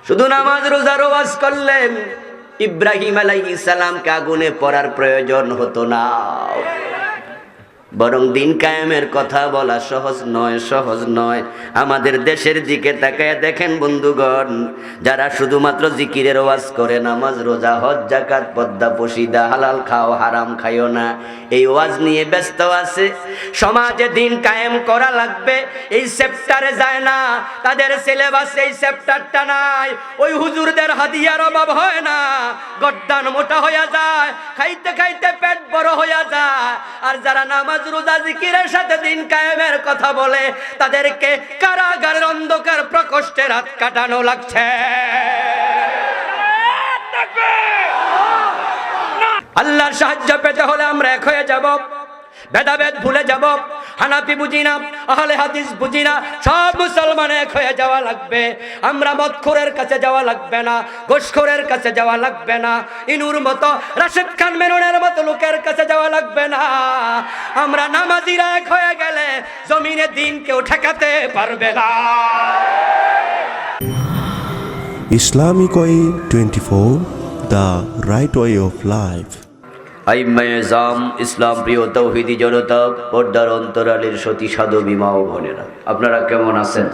শুধু নামাজ রোজার ওয়াজ করলেন, ইব্রাহিম আলাইহিস সালামকে আগুনে পড়ার প্রয়োজন হতো না। বরং দিন কায়েমের কথা বলা সহজ নয়, সহজ নয়। আমাদের দেশের দিকে তাকায় দেখেন বন্ধুগণ, যারা শুধুমাত্র জিকিরের ওয়াজ করে, নামাজ রোজা হজ যাকাত পর্দা পশিদা হালাল খাও হারাম খাইও না, এই ওয়াজ নিয়ে ব্যস্ত আছে। সমাজে দিন কায়েম করা লাগবে, এই চ্যাপ্টারে যায় না, তাদের সিলেবাসে এই চ্যাপ্টারটা নাই। ওই হুজুরদের হাদিয়ার অভাব হয় না, গদ্দান মোটা হয়ে যায়, খাইতে খাইতে পেট বড় হয়ে যায়। আর যারা নামাজ রোজা জিকিরের সাথে দিন কায়েমের কথা বলে, তাদেরকে কারাগারের অন্ধকার প্রকোষ্ঠে রাত কাটানো লাগছে। আল্লাহর সাহায্য পেতে হলে আমরা এক হয়ে যাব, ভেদাভেদ ভুলে যাব। হানাফি বুঝি না, আহলে হাদিস বুঝি না, সব মুসলমান এক হয়ে যাওয়া লাগবে। আমরা মদখোরের কাছে যাওয়া লাগবে না, ঘুষখোরের কাছে যাওয়া লাগবে না, ইনুর মতো রাশেদ খান মেননের মতো লোকের কাছে যাওয়া লাগবে না। আমরা নামাজিরা এক হয়ে গেলে জমিনে দিন কেউ ঠেকাতে পারবে না। Islamic Way 24, the right way of life. আইম্মায়ে-জাম, ইসলাম প্রিয় তৌহিদি জনতা, পর্দার অন্তরালের সতী সাধু বিমা ও বোনেরা, আপনারা কেমন আছেন?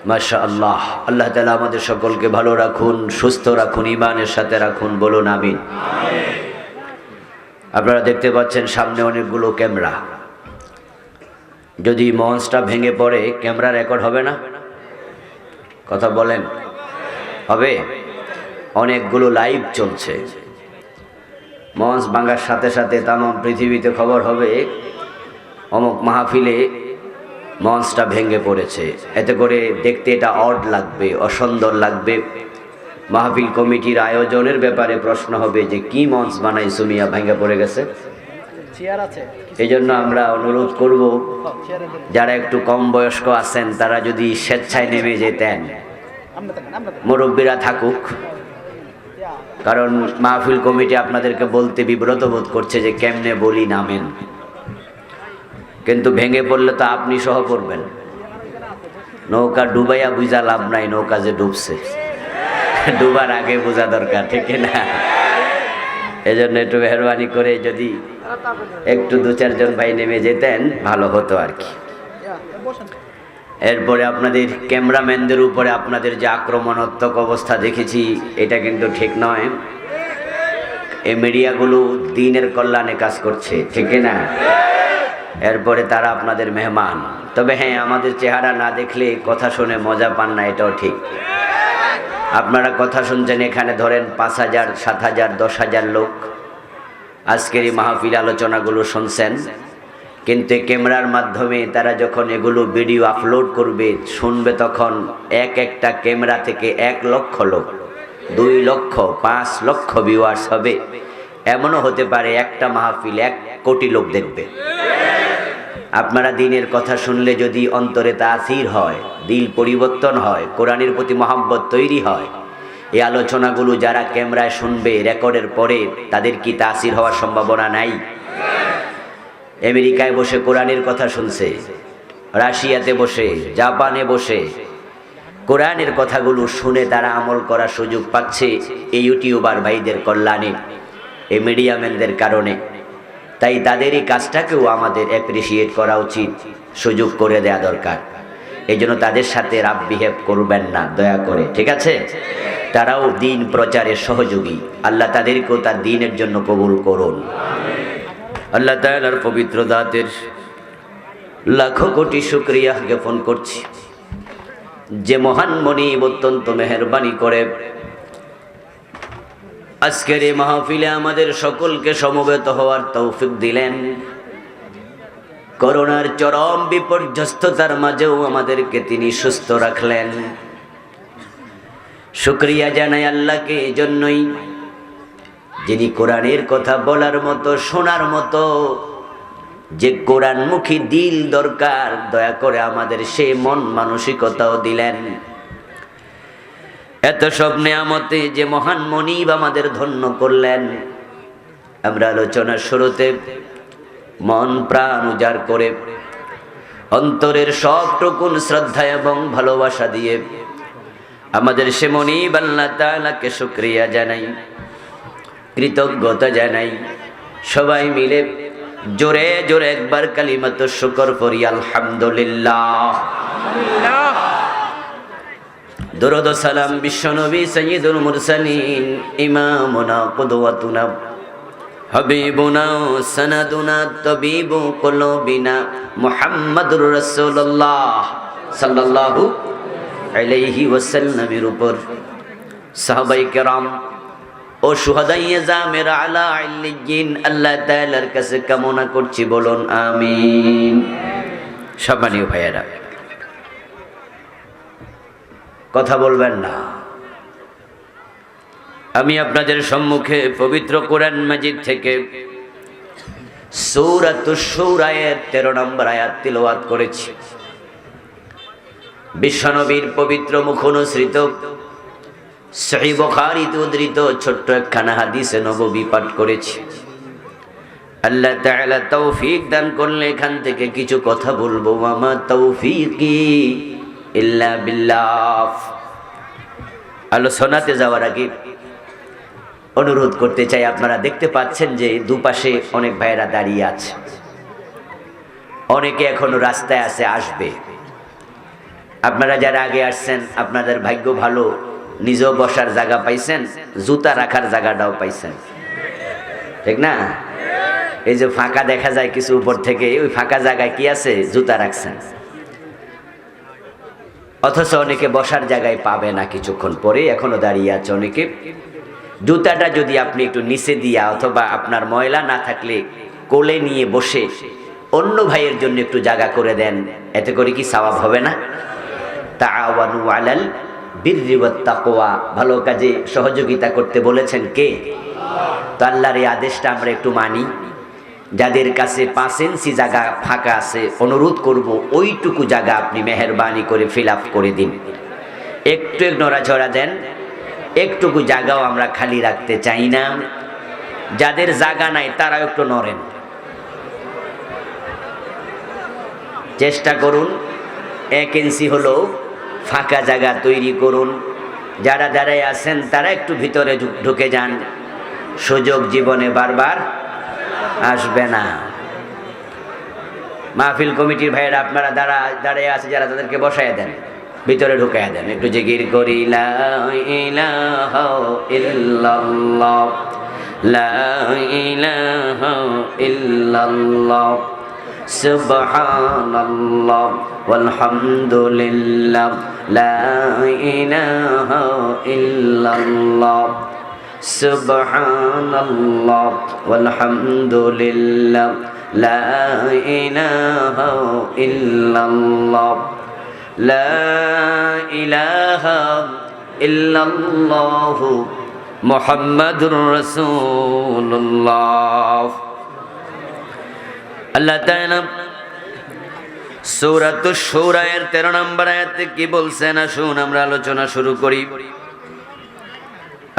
মাশাআল্লাহ। আল্লাহ তাআলা আমাদের সকলকে ভালো রাখুন, সুস্থ রাখুন, ঈমানের সাথে রাখুন, বলুন আমিন। আপনারা দেখতে পাচ্ছেন সামনে অনেকগুলো ক্যামেরা। যদি মঞ্চটা ভেঙে পড়ে ক্যামেরা রেকর্ড হবে না? কথা বলেন, হবে? অনেকগুলো লাইভ চলছে। মঞ্চ ভাঙার সাথে সাথে তাম পৃথিবীতে খবর হবে অমুক মাহফিলে মঞ্চটা ভেঙে পড়েছে। এতে করে দেখতে এটা অড লাগবে, অসুন্দর লাগবে। মাহফিল কমিটির আয়োজনের ব্যাপারে প্রশ্ন হবে যে কি মঞ্চ বানাই সুমিয়া ভেঙে পড়ে গেছে। এই জন্য আমরা অনুরোধ করব, যারা একটু কম বয়স্ক আছেন তারা যদি স্বেচ্ছায় নেমে যেতেন, মুরব্বীরা থাকুক। কারণ মাহফিল কমিটি আপনাদেরকে বলতে বিব্রত বোধ করছে যে কেমনে বলি নামেন, কিন্তু ভেঙে পড়লে তো আপনি সহ পড়বেন। নৌকা ডুবাইয়া বুঝা লাভ নাই, নৌকা যে ডুবছে, ডুবার আগে বোঝা দরকার, ঠিক না? এই জন্য একটু মেহরবানি করে যদি একটু দু চারজন ভাই নেমে যেতেন ভালো হতো আর কি। এরপরে আপনাদের ক্যামেরাম্যানদের উপরে আপনাদের যে আক্রমণাত্মক অবস্থা দেখেছি, এটা কিন্তু ঠিক নয়। এই মিডিয়াগুলো দ্বীনের কল্যাণে কাজ করছে, ঠিক না? এরপরে তারা আপনাদের মেহমান। তবে হ্যাঁ, আমাদের চেহারা না দেখলে কথা শুনে মজা পান না, এটাও ঠিক। আপনারা কথা শুনছেন, এখানে ধরেন 5,000, 7,000, 10,000 লোক আজকের এই মাহফিল আলোচনাগুলো শুনছেন, কিন্তু ক্যামেরার মাধ্যমে তারা যখন এগুলো ভিডিও আপলোড করবে, শুনবে, তখন এক একটা ক্যামেরা থেকে 1 লক্ষ লোক, 2 লক্ষ, 5 লক্ষ ভিউয়ার্স হবে। এমনও হতে পারে একটা মাহফিল 1 কোটি লোক দেখবে। আপনারা দ্বীনের কথা শুনলে যদি অন্তরে তাসির হয়, দিল পরিবর্তন হয়, কোরআনের প্রতি মহব্বত তৈরি হয়, এই আলোচনাগুলো যারা ক্যামেরায় শুনবে রেকর্ডের পরে, তাদের কি তাসির হওয়ার সম্ভাবনা নাই? আমেরিকায় বসে কোরআনের কথা শুনছে, রাশিয়াতে বসে, জাপানে বসে কোরআনের কথাগুলো শুনে তারা আমল করার সুযোগ পাচ্ছে এই ইউটিউবার ভাইদের কল্যাণে, এই মিডিয়াম্যানদের কারণে। তাই তাদের এই কাজটাকেও আমাদের অ্যাপ্রিসিয়েট করা উচিত, সুযোগ করে দেয়া দরকার। এই জন্য তাদের সাথে রাফ বিহেভ করবেন না দয়া করে, ঠিক আছে? তারাও দ্বীন প্রচারের সহযোগী। আল্লাহ তাদেরকেও তার দ্বীনের জন্য কবুল করুন। আল্লাহ তাআলার পবিত্র জাতের লাখো কোটি শুকরিয়া জ্ঞাপন করছি, যে মহান মনিব অত্যন্ত মেহেরবানি করে আজকের এই মাহফিলে আমাদের সকলকে সমবেত হওয়ার তৌফিক দিলেন। করোনার চরম বিপর্যস্ততার মাঝেও আমাদেরকে তিনি সুস্থ রাখলেন। শুকরিয়া জানাই আল্লাহকে এই জন্যই, যিনি কোরআনের কথা বলার মতো, শোনার মতো যে কোরআনমুখী দিল দরকার, দয়া করে আমাদের সেই মন মানসিকতাও দিলেন। এত সব নেয়ামতে যে মহান মনিব আমাদের ধন্য করলেন। আমরা আলোচনার শুরুতে মন প্রাণ উজাড় করে অন্তরের সবটুকুন শ্রদ্ধা এবং ভালোবাসা দিয়ে আমাদের সে মনিব আল্লাহ তাআলাকে শুকরিয়া জানাই, কৃতজ্ঞতা জানাই। সবাই মিলে জোরে জোরে একবার কালিমাতু শুকর পড়ি, আলহামদুলিল্লাহ। দরুদ ও সালাম বিশ্বনবী সাইয়্যিদুল মুরসালিন ইমামুনা কুদওয়াতুনা হাবিবুনা সানাদুনা তাবিবু কুলুবিনা মুহাম্মাদুর রাসূলুল্লাহ সাল্লাল্লাহু আলাইহি ওয়াসাল্লামের উপর, সাহাবায়ে কেরাম ও শুহাদায়ে জামের আলা ইল্লিয়িন আল্লাহ তাআলার কাছে কামনা করছি, বলুন আমিন। সম্মানীয় ভাইয়েরা, কথা বলবেন না। আমি আপনাদের সম্মুখে পবিত্র কোরআন মাজিদ থেকে সূরাতুশ শূরা এর 13 নম্বর আয়াত তিলাওয়াত করেছি। বিশ্বনবীর পবিত্র মুখোনসৃত সহিহ বুখারীতে উদ্ধৃত ছোট্ট একখানা হাদিসে নববী পাঠ করেছি। আল্লাহ তাআলা তৌফিক দান করলে এখান থেকে কিছু কথা বলবো। আমা তৌফিকি ইল্লা বিল্লাহ। আলোচনাতে যাওয়ার আগে অনুরোধ করতে চাই, আপনারা দেখতে পাচ্ছেন যে দুপাশে অনেক ভাইয়েরা দাঁড়িয়ে আছে, অনেকে এখনো রাস্তায় আছে, আসবে। আপনারা যারা আগে আসছেন আপনাদের ভাগ্য ভালো, নিজেও বসার জায়গা পাইছেন, জুতা রাখার জায়গাটাও পাইছেন, ঠিক না? এই যে ফাঁকা দেখা যায় কিছু উপর থেকে, ওই ফাঁকা জায়গায় কি আছে? জুতা রাখছেন। অথচ অনেকে বসার জায়গায় পাবে না কিছুক্ষণ পরে, এখনো দাঁড়িয়ে আছে অনেকে। জুতাটা যদি আপনি একটু নিচে দিয়া অথবা আপনার ময়লা না থাকলে কোলে নিয়ে বসে অন্য ভাইয়ের জন্য একটু জায়গা করে দেন, এতে করে কি সওয়াব হবে না? তাআওয়ানু আলাল বিররি ওয়াত তাকওয়া, ভালো কাজে সহযোগিতা করতে বলেছেন কে? তো আল্লাহর এই আদেশটা আমরা একটু মানি। যাদের কাছে 5 ইঞ্চি জায়গা ফাঁকা আছে, অনুরোধ করব ওইটুকু জায়গা আপনি মেহেরবানি করে ফিল আপ করে দিন, একটু নড়াচড়া দেন। একটুকু জায়গাও আমরা খালি রাখতে চাই না। যাদের জায়গা নাই তারাও একটু নড়েন, চেষ্টা করুন 1 ইঞ্চি হলো ফাঁকা জায়গা তৈরি করুন। যারা দাঁড়ায় আছেন তারা একটু ভিতরে ঢুকে যান, সুযোগ জীবনে বারবার আসবে না। মাহফিল কমিটির ভাইয়েরা আপনারা দাঁড়ায় আছে যারা, তাদেরকে বসায় দেন, ভিতরে ঢুকায় দেন। একটু জিকির করি, লা ইলাহা ইল্লাল্লাহ, লা ইলাহা ইল্লাল্লাহ, সুবহানাল্লাহ ওয়ালহামদুলিল্লাহ, লা ইলাহা ইল্লাল্লাহ, সুবহানাল্লাহ ওয়ালহামদুলিল্লাহ, লা ইলাহা ইল্লাল্লাহ, লা ইলাহা ইল্লাল্লাহ মুহাম্মাদুর রাসূলুল্লাহ। আল্লাহ তাআলা সূরাতুশ শূরা এর 13 নম্বর আয়াতে কি বলছেন, আসুন আমরা আলোচনা শুরু করি।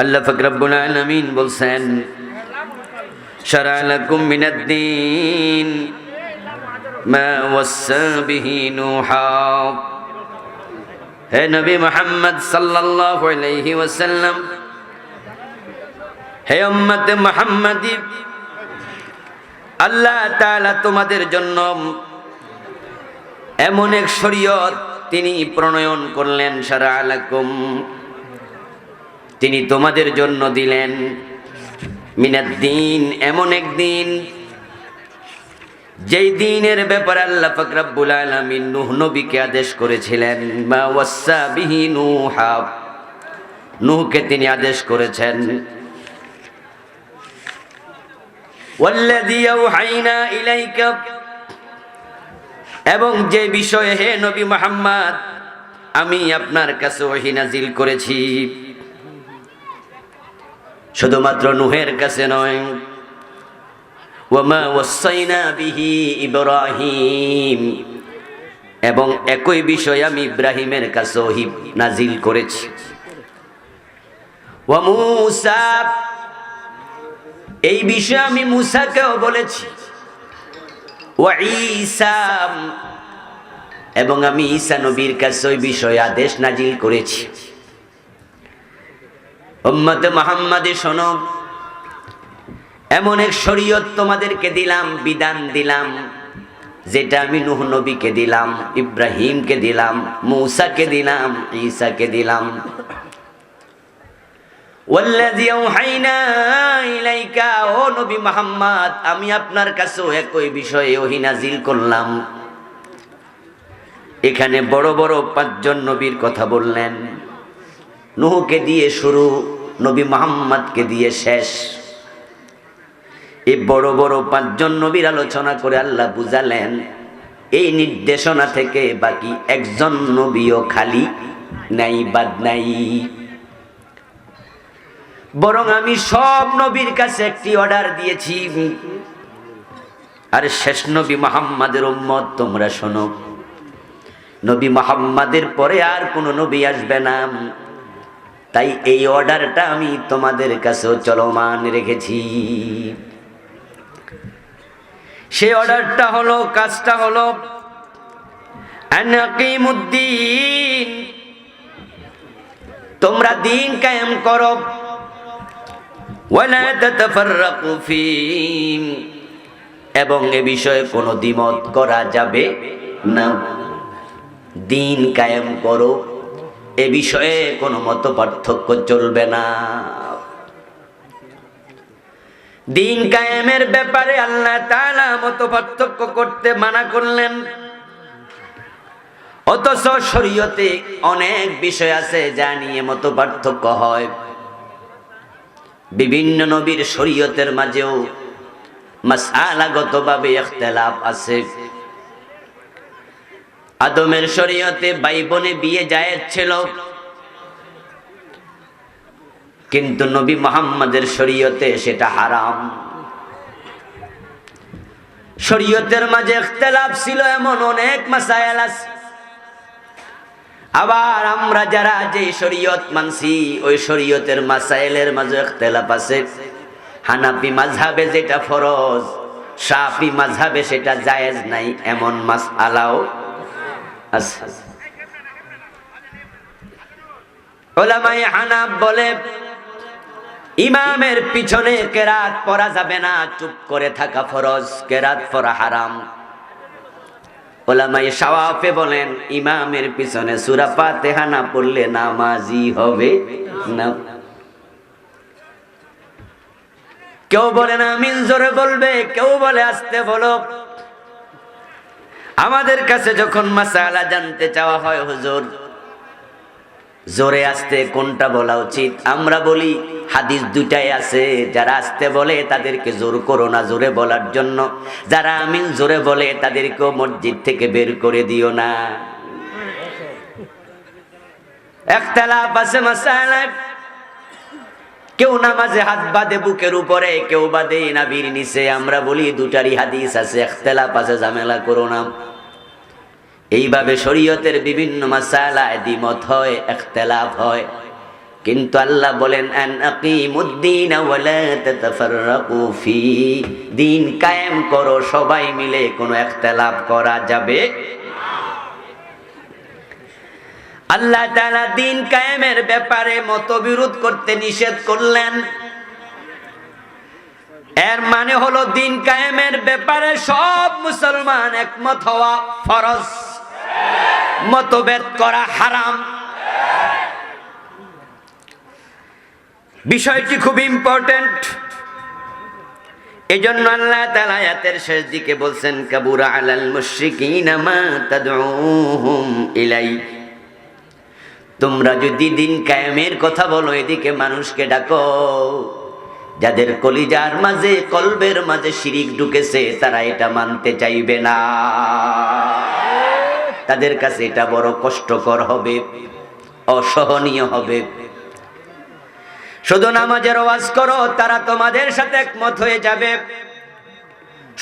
আল্লাহ পাক রব্বুল আলামিন বলছেন, শারআ লাকুম মিনাদ-দীন মা ওয়াসসা বিহি নূহা। হে নবী মুহাম্মদ সাল্লাল্লাহু আলাইহি ওয়াসাল্লাম, হে উম্মতে মুহাম্মাদি, আল্লাহ তাআলা তোমাদের জন্য এমন এক শরীয়ত তিনি প্রণয়ন করলেন, শারআ লাকুম, তিনি তোমাদের জন্য দিলেন, মিনাদ-দীন, এমন এক দিন যেই দিনের ব্যাপারে আল্লাহ পাক রব্বুল আলামিন নূহ নবীকে আদেশ করেছিলেন। মা ওয়াসসা বিহি নূহা, নূহকে তিনি আদেশ করেছেন। ওয়াল্লাযী আওহাইনা ইলাইকা, এবং যে বিষয়ে হে নবী মুহাম্মদ আমি আপনার কাছে ওহী নাজিল করেছি, শুধুমাত্র নূহের কাছে নয়। ওয়ামা ওয়াসাইনা বিহি ইব্রাহিম, এবং একই বিষয় আমি ইব্রাহিমের কাছে ওহী নাজিল করেছি। ওয়া মূসা, এই বিষয়ে আমি মূসাকেও বলেছি। ওয়া ঈসা, এবং আমি ঈসা নবীর কাছে ওই বিষয়ে আদেশ নাজিল করেছি। উম্মতে মুহাম্মাদি শোনো, এমন এক শরীয়ত তোমাদেরকে দিলাম, বিধান দিলাম, যেটা আমি নূহ নবীকে দিলাম, ইব্রাহিমকে দিলাম, মূসাকে দিলাম, ঈসাকে দিলাম। ওয়াল্লাযী আওহাইনা ইলাইকা, ও নবী মুহাম্মদ, আমি আপনার কাছেও একই বিষয়ে ওহী নাজিল করলাম। এখানে বড় বড় 5 জন নবীর কথা বললেন। নূহকে দিয়ে শুরু, নবী মুহাম্মদকে দিয়ে শেষ। এই বড় বড় 5 জন নবীর আলোচনা করে আল্লাহ বুঝালেন, এই নির্দেশনা থেকে বাকি একজন নবীও খালি নাই, বাদ নাই। বরং আমি সব নবীর কাছে একটি অর্ডার দিয়েছি, আর শেষ নবী মুহাম্মাদের উম্মত তোমরা শোনো, নবী মুহাম্মাদের পরে আর কোন নবী আসবে না। তাই এই অর্ডারটা আমি তোমাদের কাছেও চলমান রেখেছি। সেই অর্ডারটা হলো, কাজটা হলো আনাকিমুদ্দিন, তোমরা দিন কায়েম করো, ওয়ালা তাতাফাররাকু ফী, এবং এ বিষয়ে কোনো দ্বিমত করা যাবে না। দিন কায়েম করো, এ বিষয়ে কোনো মত পার্থক্য চলবে না। দিন কায়েমের ব্যাপারে আল্লাহ তাআলা মত পার্থক্য করতে মানা করলেন। অথচ শরীয়তে অনেক বিষয় আছে যা নিয়ে মত পার্থক্য হয়। বিভিন্ন নবীর শরীয়তের মাঝেও মাসআলাগতভাবে ইখতিলাফ আছে। আদমের শরীয়তে ভাই বোনে বিয়ে জায়েজ ছিল, কিন্তু নবী মুহাম্মাদের শরীয়তে সেটা হারাম। শরীয়তের মাঝে ইখতিলাফ ছিল এমন অনেক মাসায়েল আছে। আবার আমরা যারা যে শরীয়ত মানছি, ওই শরীয়তের মাসায়েলের মাঝে ইখতিলাফ আছে। হানাফি মাযহাবে যেটা ফরজ, শাফি মাযহাবে সেটা জায়েজ নাই, এমন মাসআলাও আছে। উলামায়ে হানাফ বলে ইমামের পিছনে কেরাত পড়া যাবে না, চুপ করে থাকা ফরজ, কেরাত পড়া হারাম। উলামায়ে শাওয়াফি বলেন ইমামের পিছনে সূরা ফাতিহা না পড়লে নামাজি হবে না। কেউ বলে না আমিন জোরে বলবে, কেউ বলে আস্তে বলো। আমাদের কাছে যখন মাসআলা জানতে চাওয়া হয়, হুজুর জোরে আস্তে কোনটা বলা উচিত, আমরা বলি হাদিস দুটাই আছে, যারা আস্তে বলে তাদেরকে জোর করো না জোরে বলার জন্য, যারা আমিন জোরে বলে তাদেরকেও মসজিদ থেকে বের করে দিও না। ইখতিলাফ আছে মাসআলায়। কেউ নামাজে হাত বাঁধে বুকের উপরে, কেউ বাঁধে নাভির নিচে। আমরা বলি দুটারই হাদিস আছে, ইখতিলাফ আছে, ঝামেলা করো না। এইভাবে শরীয়তের বিভিন্ন মাসআলায় দ্বিমত হয়, ইখতিলাফ হয়। কিন্তু আল্লাহ বলেন আনাকিমুদ্দিন ওয়ালা তাতাফাররাকু ফী, দিন কায়েম করো, সবাই মিলে কোনো ইখতিলাফ করা যাবে না। আল্লাহ তাআলা দিন কায়েমের ব্যাপারে মতবিরোধ করতে নিষেধ করলেন। এর মানে হলো দিন কায়েমের ব্যাপারে সব মুসলমান একমত হওয়া ফরজ, মতভেদ করা হারাম। বিষয়টি খুব ইম্পর্টেন্ট। এজন্য আল্লাহ তাআলা আয়াতের শেষ দিকে বলছেন কাবুরা আলাল মুশরিকিনা মা তাদউহুম ইলাই, তোমরা যদি দিন কায়েমের কথা বলো, এদিকে মানুষকে ডাকো, যাদের কলিজার মাঝে কলবের মাঝে শিরিক ঢুকেছে তারা এটা মানতে চাইবে না। তাদের কাছে এটা বড় কষ্টকর হবে, অসহনীয় হবে। শুধু নামাজের ওয়াজ করো, তারা তোমাদের সাথে একমত হয়ে যাবে।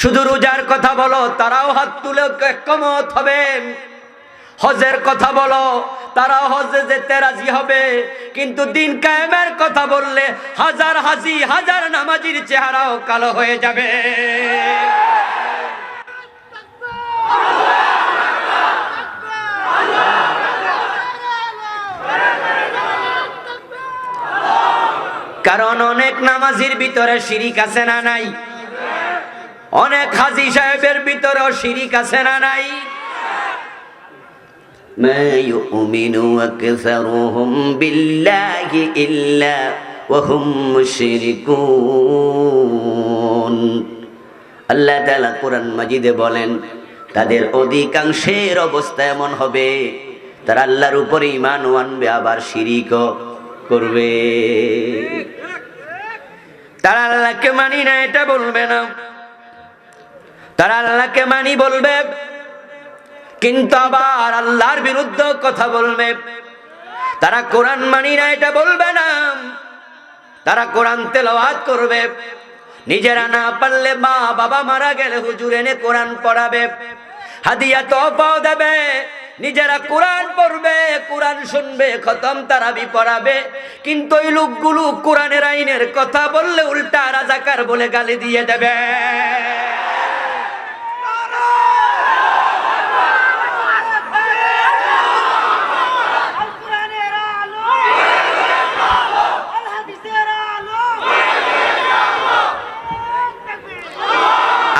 শুধু রোজার কথা বলো, তারাও হাত তুলে একমত হবে। হজের কথা বলো, তারাও হজে যেতে রাজি হবে। কিন্তু দিন কায়েমের কথা বললে হাজার হাজি হাজার নামাজির চেহারাও কালো হয়ে যাবে। কারণ অনেক নামাজির ভিতরে শিরিক আছে না নাই? অনেক হাজী সাহেবের ভিতরেও শিরিক আছে না নাই? মা ইউমিনু আকসারুহুম বিল্লাহি ইল্লা ওয়া হুম মুশরিকুন। আল্লাহ তাআলা কোরআন মাজিদে বলেন, তাদের অধিকাংশের অবস্থা এমন হবে, তারা আল্লাহর উপরে ঈমান আনবে আবার শিরিকও করবে। তারা আল্লাহকে মানি না এটা বলবে না, তারা আল্লাহকে মানি বলবে, কিন্তু আবার আল্লাহর বিরুদ্ধে কথা বলবে। তারা কোরআন মানি না এটা বলবে না, তারা কোরআন তেলাওয়াত করবে। নিজেরা না পারলে মা বাবা মারা গেলে হুজুর এনে কোরআন পড়াবে, হাদিয়া তোফাও দেবে। নিজেরা কোরআন পড়বে, কোরআন শুনবে, খতম তারাবি পড়াবে। কিন্তু ওই লোকগুলো কোরআনের আইনের কথা বললে উল্টা রাজাকার বলে গালি দিয়ে দেবে।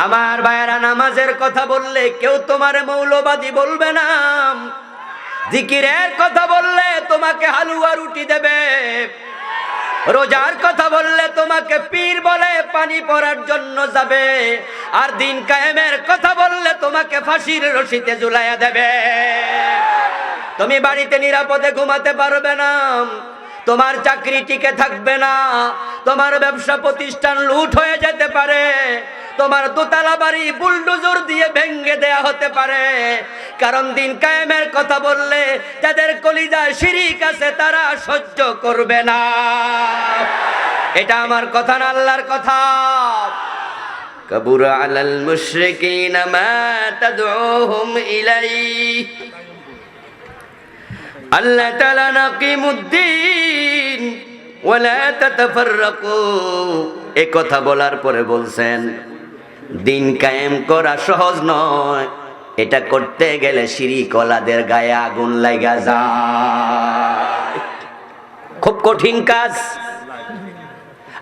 আমার ভাইয়েরা, নামাজের কথা বললে কেউ তোমার মৌলবাদী বলবে না, জিকিরের কথা বললে তোমাকে হালুয়া রুটি দেবে, রোজার কথা বললে তোমাকে পীর বলে পানি পড়ার জন্য যাবে, আর দিন কায়েমের কথা বললে তোমাকে ফাঁসির রশিতে ঝুলাইয়া দেবে। তুমি বাড়িতে নিরাপদে ঘুমাতে পারবে না, তোমার চাকরি টিকে থাকবে না, তোমার ব্যবসা প্রতিষ্ঠান লুট হয়ে যেতে পারে, তোমার দোতলা বাড়ি বুলডোজার দিয়ে ভেঙে দেয়া হতে পারে। কারণ দিন কায়েমের কথা বললে যাদের কলিজায় শিরিক আছে তারা সহ্য করবে না। এটা আমার কথা না, আল্লাহর কথা। কাবুরা আলাল মুশরিকিনা মা তাদউহুম ইলাইহি আল্লাহ তাআলা নাকিমুদ্দিন ওয়ালা তাতাফাররাকু, এই কথা বলার পরে বলছেন দিন কায়েম করা সহজ নয়, এটা করতে গেলে শিরিকওয়ালাদের গায়ে আগুন লাগা যায়, খুব কঠিন কাজ।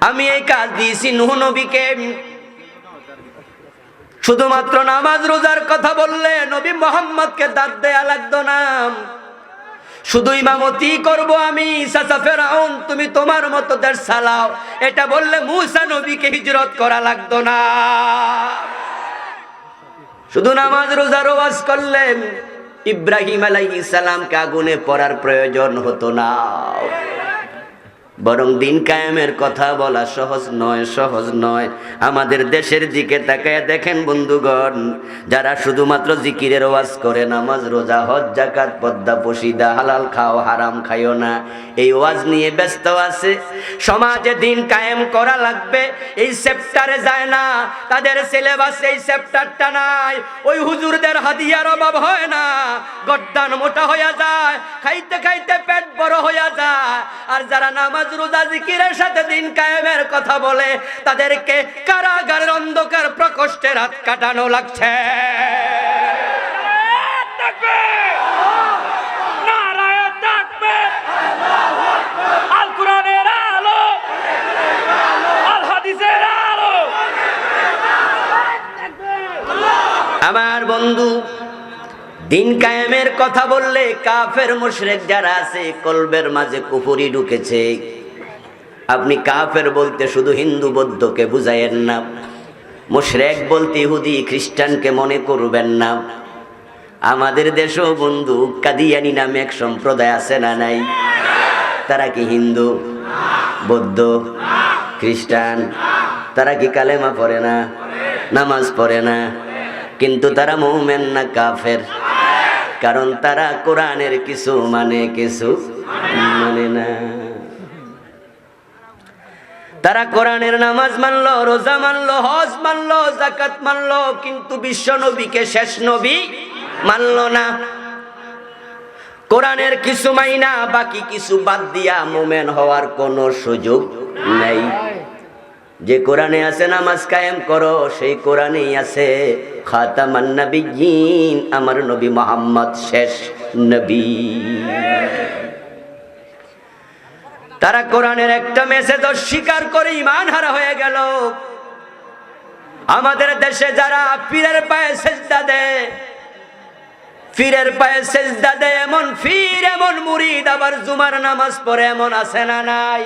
আমি এই কাজ দিয়েছি নূহ নবীকে। শুধুমাত্র নামাজ রোজার কথা বললে নবী মুহাম্মদকে দাঁত দেয়া লাগতো না। শুধু ইমামতি করব আমি, চাচা ফেরাউন তুমি তোমার মতো দেশ চালাও, এটা বললে মুসা নবীকে হিজরত করা লাগতো না। শুধু নামাজ রোজার ওয়াজ করলেন ইব্রাহিম আলাইহিস সালামকে আগুনে পড়ার প্রয়োজন হতো না। বরং দিন কায়েমের কথা বলা সহজ নয়, সহজ নয়। আমাদের দেশের দিকে তাকায় দেখেন বন্ধুগণ, যারা শুধুমাত্র জিকিরের ওয়াজ করে, নামাজ রোজা হজ যাকাত পর্দা পশিদা হালাল খাও হারাম খাইও না, এই ওয়াজ নিয়ে ব্যস্ত আছে। সমাজে দিন কায়েম করা লাগবে এই চ্যাপ্টারে যায় না, তাদের সিলেবাসে এই চ্যাপ্টারটা নাই। ওই হুজুরদের হাদিয়ার অভাব হয় না, গর্দান মোটা হয়ে যায়, খাইতে খাইতে পেট বড় হয়ে যায়। আর যারা নামাজ রোজা জিকিরের সাথে দিন কায়েমের কথা বলে তাদেরকে কারাগারের অন্ধকার প্রকোষ্ঠে রাত কাটানো লাগছে। আল কোরআনের আলো, আল হাদিসের আলো। আমার বন্ধু, দিন কায়েমের কথা বললে কাফের মুশরিক যারা আছে কলবের মাঝে কুফরি ঢুকেছে। আপনি কাফের বলতে শুধু হিন্দু বৌদ্ধকে বুঝায়েন না, মুশরিক বলতে ইহুদি খ্রিস্টানকে মনে করবেন না। আমাদের দেশেও বন্ধু কাদিয়ানি নামে এক সম্প্রদায় আছে না নাই? তারা কি হিন্দু, বৌদ্ধ, খ্রিস্টান? তারা কি কালেমা পড়ে না, নামাজ পড়ে না? কিন্তু তারা মুমিন না কাফের? কারণ তারা কোরআনের কিছু মানে কিছু মানে না। তারা কোরআনের নামাজ মানলো, রোজা মানলো, হজ মানলো, যাকাত মানলো, কিন্তু বিশ্ব নবীকে শেষ নবী মানলো না। কোরআনের কিছু মাইনা বাকি কিছু বাদ দিয়া মুমিন হওয়ার কোনো সুযোগ নাই। যে কোরআনে আছে নামাজ কায়েম করো, সেই কোরআনেই আছে খাতামান নবিয়্যিন, আমার নবী মুহাম্মদ শেষ নবী। তারা কোরআনের একটা মেসেজ অস্বীকার করে ঈমান হারা হয়ে গেল। আমাদের দেশে যারা পীরের পায়ে সেজদা দেয়, পীরের পায়ে সেজদা দেয় এমন পীর এমন মুরিদ আবার জুমার নামাজ পড়ে এমন আছে না নাই?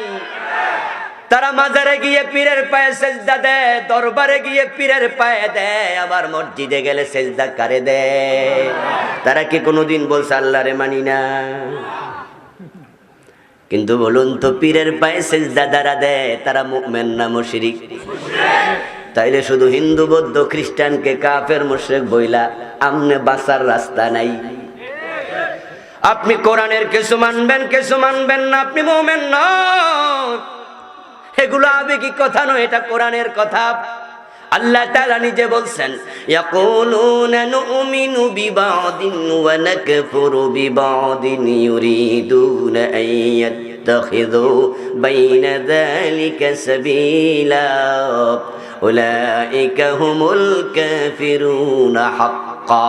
তারা মাজারে গিয়ে পীরের পায়ে সেজদা দেয়, দরবারে গিয়ে পীরের পায়ে দেয়, আবার মসজিদে গেলে সেজদা কারে দেয়? তারা কি কোনোদিন বলছে আল্লাহরে মানি না? কিন্তু বলুন তো, পীরের পায়ে সেজদা যারা দেয় তারা মুমিন না মুশরিক? তাইলে শুধু হিন্দু বৌদ্ধ খ্রিস্টানকে কাফের মুশরিক বইলা আমনে বাঁচার রাস্তা নাই। আপনি কোরআনের কিছু মানবেন না, আপনি মুমিন নন। এগুলো আবেগিক কথা নয়, এটা কোরআনের কথা। আল্লাহ তাআলা নিজে বলছেন, ইয়াকুলুনা নুমিনু বিবাদিন ওয়া নাকফুরু বিবাদিন ইউরিদুনা আন ইয়াত্তাখিযু বাইনা যালিকা সাবিলা উলাইকা হুমুল কাফিরুনা হাক্কান।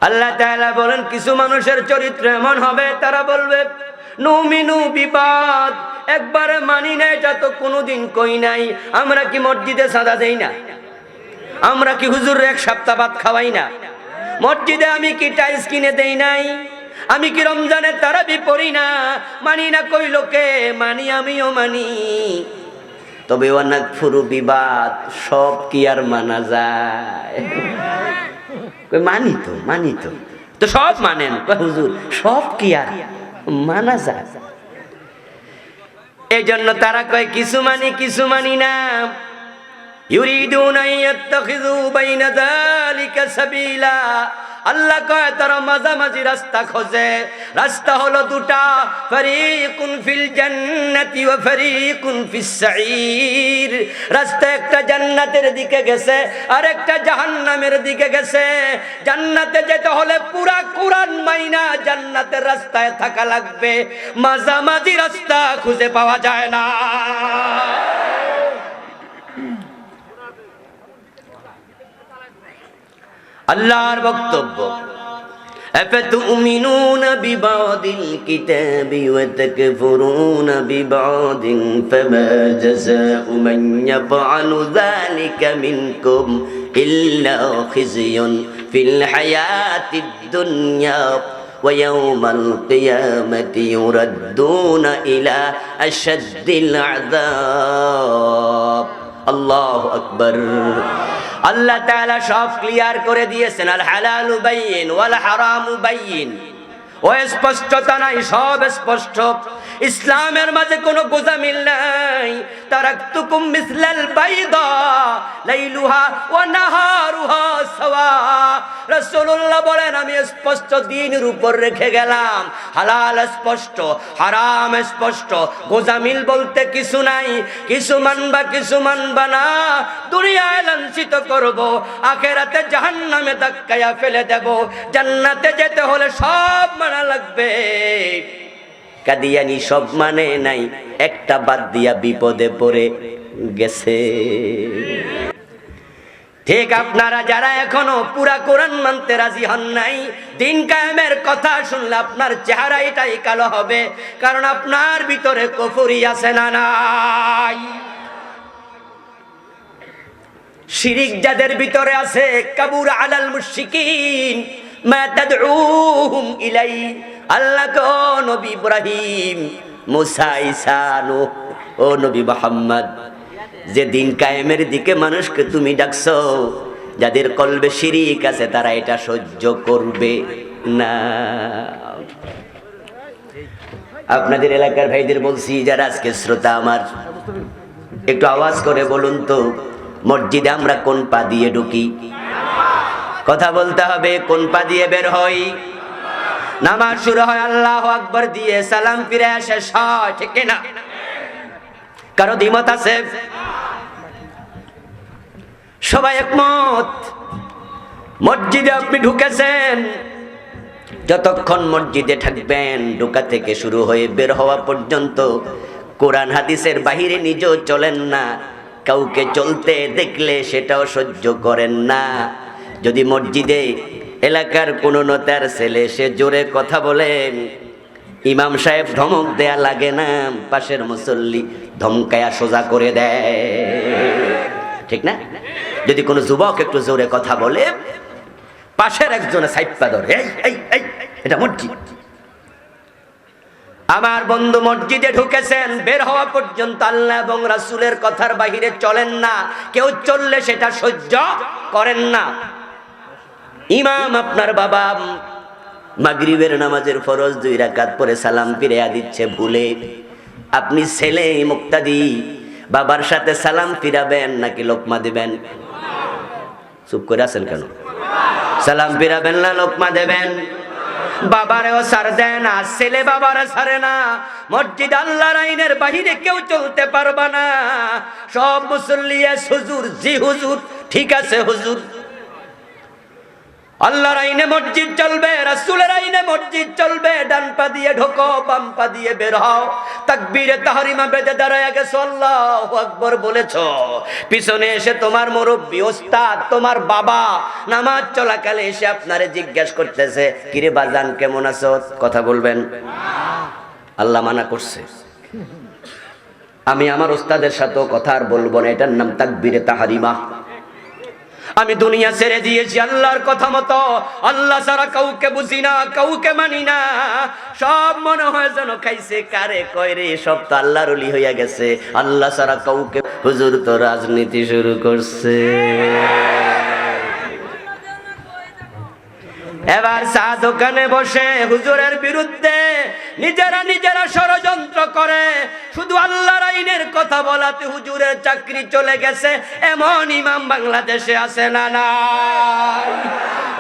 আল্লাহ তাআলা বলেন, কিছু মানুষের চরিত্র এমন হবে, তারা বলবে নুমিনু বিবাদ, একবারে মানি না, এটা তো কোনোদিন কই নাই। আমরা কি মসজিদে সাদা দেই না? আমরা কি হুজুর এক সপ্তাহ ভাত খাওয়াই না? মসজিদে আমি কি টাইলস কিনে দেই নাই? আমি কি রমজানে তারাবি পড়ি না? মানি না কই লোকে, মানি, আমিও মানি। তবে ওয়ানাকফুরু বিবাদ, সব কি আর মানা যায়? মানি তো সব মানেন হুজুর, সব কি আর মানা যায়? এই জন্য তারা কয় কিছু মানি না। ইউরিদুনা ইয়াত্তাখিযু বাইনা যালিকা সাবিলা, আল্লাহ কয় তারা মাঝামাঝি রাস্তা খোঁজে। রাস্তা হলো দুটা, ফারিকুন ফিল জান্নাতি ওয়া ফারিকুন ফিস সাঈর। রাস্তা একটা জান্নাতের দিকে গেছে আর একটা জাহান্নামের দিকে গেছে। জান্নাতে যেতে হলে পুরা কোরআন মাইনা জান্নাতের রাস্তায় থাকা লাগবে, মাঝামাঝি রাস্তা খুঁজে পাওয়া যায় না। আল্লাহর বক্তব্য, আফাতুমিনুনা বিবাদিল কিতাবি ওয়া তাকফুরুনা বিবাদিন ফামা জাযাউ মান ইয়াফআলু যালিকা মিনকুম ইল্লা খিzyun ফিল হায়াতিদ দুনিয়া ওয়া ইয়াওমাল কিয়ামাতি ইউরাদ্দুনা ইলা আশাদ্দিল আযাব। আল্লাহু আকবার। আল্লাহ তাআলা সব ক্লিয়ার করে দিয়েছেন, আল হালালু বাইয়িন ওয়াল হারামু বাইয়িন। ও স্পষ্টতা নাই, সব স্পষ্ট। ইসলামের মাঝে কোনো গোজামিল নাই। তারাকতুকুম মিসলাল বাইদা লাইলুহা ওয়া নাহারুহা সাওয়া। রাসূলুল্লাহ বলেন, আমি স্পষ্ট দ্বীনের উপর রেখে গেলাম। হালাল স্পষ্ট, হারাম স্পষ্ট, গোজামিল বলতে কিছু নাই। কিছু মানবা না। দুনিয়ায় লাঞ্ছিত করব, আখিরাতে জাহান্নামে ধাক্কায়া ফেলে দেব। জান্নাতে যেতে হলে সব মানা লাগবে। কাদিয়ানি সব মানে নাই, একটা বাদ দিয়া বিপদে পড়ে গেছে। ঠিক আপনারা যারা এখনো পুরা কোরআন মানতে রাজি হন নাই, দিন কায়েমের কথা শুনলে আপনার চেহারা এটাই কালো হবে, কারণ আপনার ভিতরে কুফরি আছে না নাই? শিরিক যাদের ভিতরে আছে, কাবুর আলাল মুশরিকিন মা তাদউহুম ইলাই। আল্লাহ গো, নবী ইব্রাহিম, মুসা, ঈসা, নূহ, ও নবী মুহাম্মদ, যে দিন কায়েমের দিকে মানুষকে তুমি ডাকছো, যাদের কলবে শিরিক আছে তারা এটা সহ্য করবে না। আপনাদের এলাকার ভাইদের বলছি, যারা আজকে শ্রোতা আমার, একটু আওয়াজ করে বলুন তো, মসজিদে আমরা কোন পা দিয়ে ঢুকি? কথা বলতে হবে, কোন পা দিয়ে বের হই? নামাজ শুরু হয় আল্লাহু আকবার দিয়ে, সালাম ফিরে শেষ হয়, ঠিক না? কারো দ্বিমত আছে? সবাই একমত। মসজিদে আপনি ঢুকেছেন, যতক্ষণ মসজিদে থাকবেন, ঢোকা থেকে শুরু হয়ে বের হওয়া পর্যন্ত কোরআন হাদিসের বাহিরে নিজেও চলেন না। কাউকে চলতে দেখলে সেটাও সহ্য করেন না। যদি মসজিদে এলাকার কোন নেতার ছেলে সে জোরে কথা বলেন, ইমাম সাহেব ধমক দেয়া লাগে না, পাশের মুসল্লি ধমকায়া সোজা করে দেয়, ঠিক না? যদি কোনো যুবক একটু জোরে কথা বলে, পাশের একজনে সাইপ্পা ধরে, এই এই এই এটা মসজিদ। আমার বন্ধু মসজিদে ঢুকেছেন, বের হওয়া পর্যন্ত আল্লাহ এবং রাসূলের কথার বাহিরে চলেন না, কেউ চললে সেটা সহ্য করেন না। ইমাম আপনার বাবা মাগরিবের নামাজের ফরজ 2 রাকাত পরে সালাম ফিরিয়ে দিচ্ছে ভুলে, আপনি ছেলে মুক্তাদি বাবার সাথে সালাম ফিরাবেন নাকি লোকমা দিবেন? চুপ করে আছেন কেন? সালাম ফিরাবেন না লোকমা দেবেন? বাবারেও ছাড় দেয় না, ছেলে বাবারে ছাড়ে না। মসজিদ আল্লাহর আইনের বাহিরে কেউ চলতে পারবা না। সব মুসল্লি হুজুর, জি হুজুর, ঠিক আছে হুজুর। আল্লাহর আইনে মসজিদ চলবে, রাসূলের আইনে মসজিদ চলবে। ডান পা দিয়ে ঢোকো, বাম পা দিয়ে বের হও। তাকবীরে তাহরিমা বেঁধে দাঁড়ায় গেছো, আল্লাহু আকবার বলেছো। পিছনে এসে তোমার মুরব্বি ওস্তাদ, তোমার বাবা নামাজ চলাকালে এসে আপনারে জিজ্ঞেস করতেছে, কিরে বাজান কেমন আছো? কথা বলবেন? আল্লাহ মানা করছে। আমি আমার ওস্তাদের সাথেও কথা আর বলবো না, এটার নাম তাকবীরে তাহরিমা। আমি দুনিয়া ছেড়ে দিয়েছি আল্লাহর কথা মতো। আল্লাহ ছাড়া কাউকে বুঝি না, কাউকে মানি না। সব মনে হয় যেন খাইছে কারে কয় রে, সব তো আল্লাহর ওলি হইয়া গেছে। আল্লাহ ছাড়া কাউকে, হুজুর তো রাজনীতি শুরু করছে। এবার চা দোকানে বসে হুজুরের বিরুদ্ধে নিজেরা ষড়যন্ত্র করে। শুধু আল্লাহর আইনের কথা বলাতে হুজুরের চাকরি চলে গেছে, এমন ইমাম বাংলাদেশে আছে না নাই?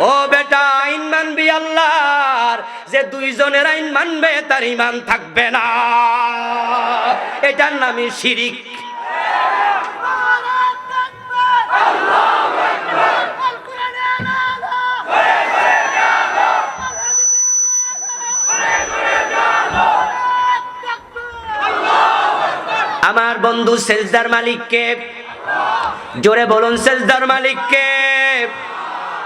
ও বেটা, আইন মানবি আল্লাহর, যে 2 জনের আইন মানবে তার ঈমান থাকবে না, এটার নামই শিরিক। আমার বন্ধু সেজদার মালিককে, জোরে বলুন সেজদার মালিককে।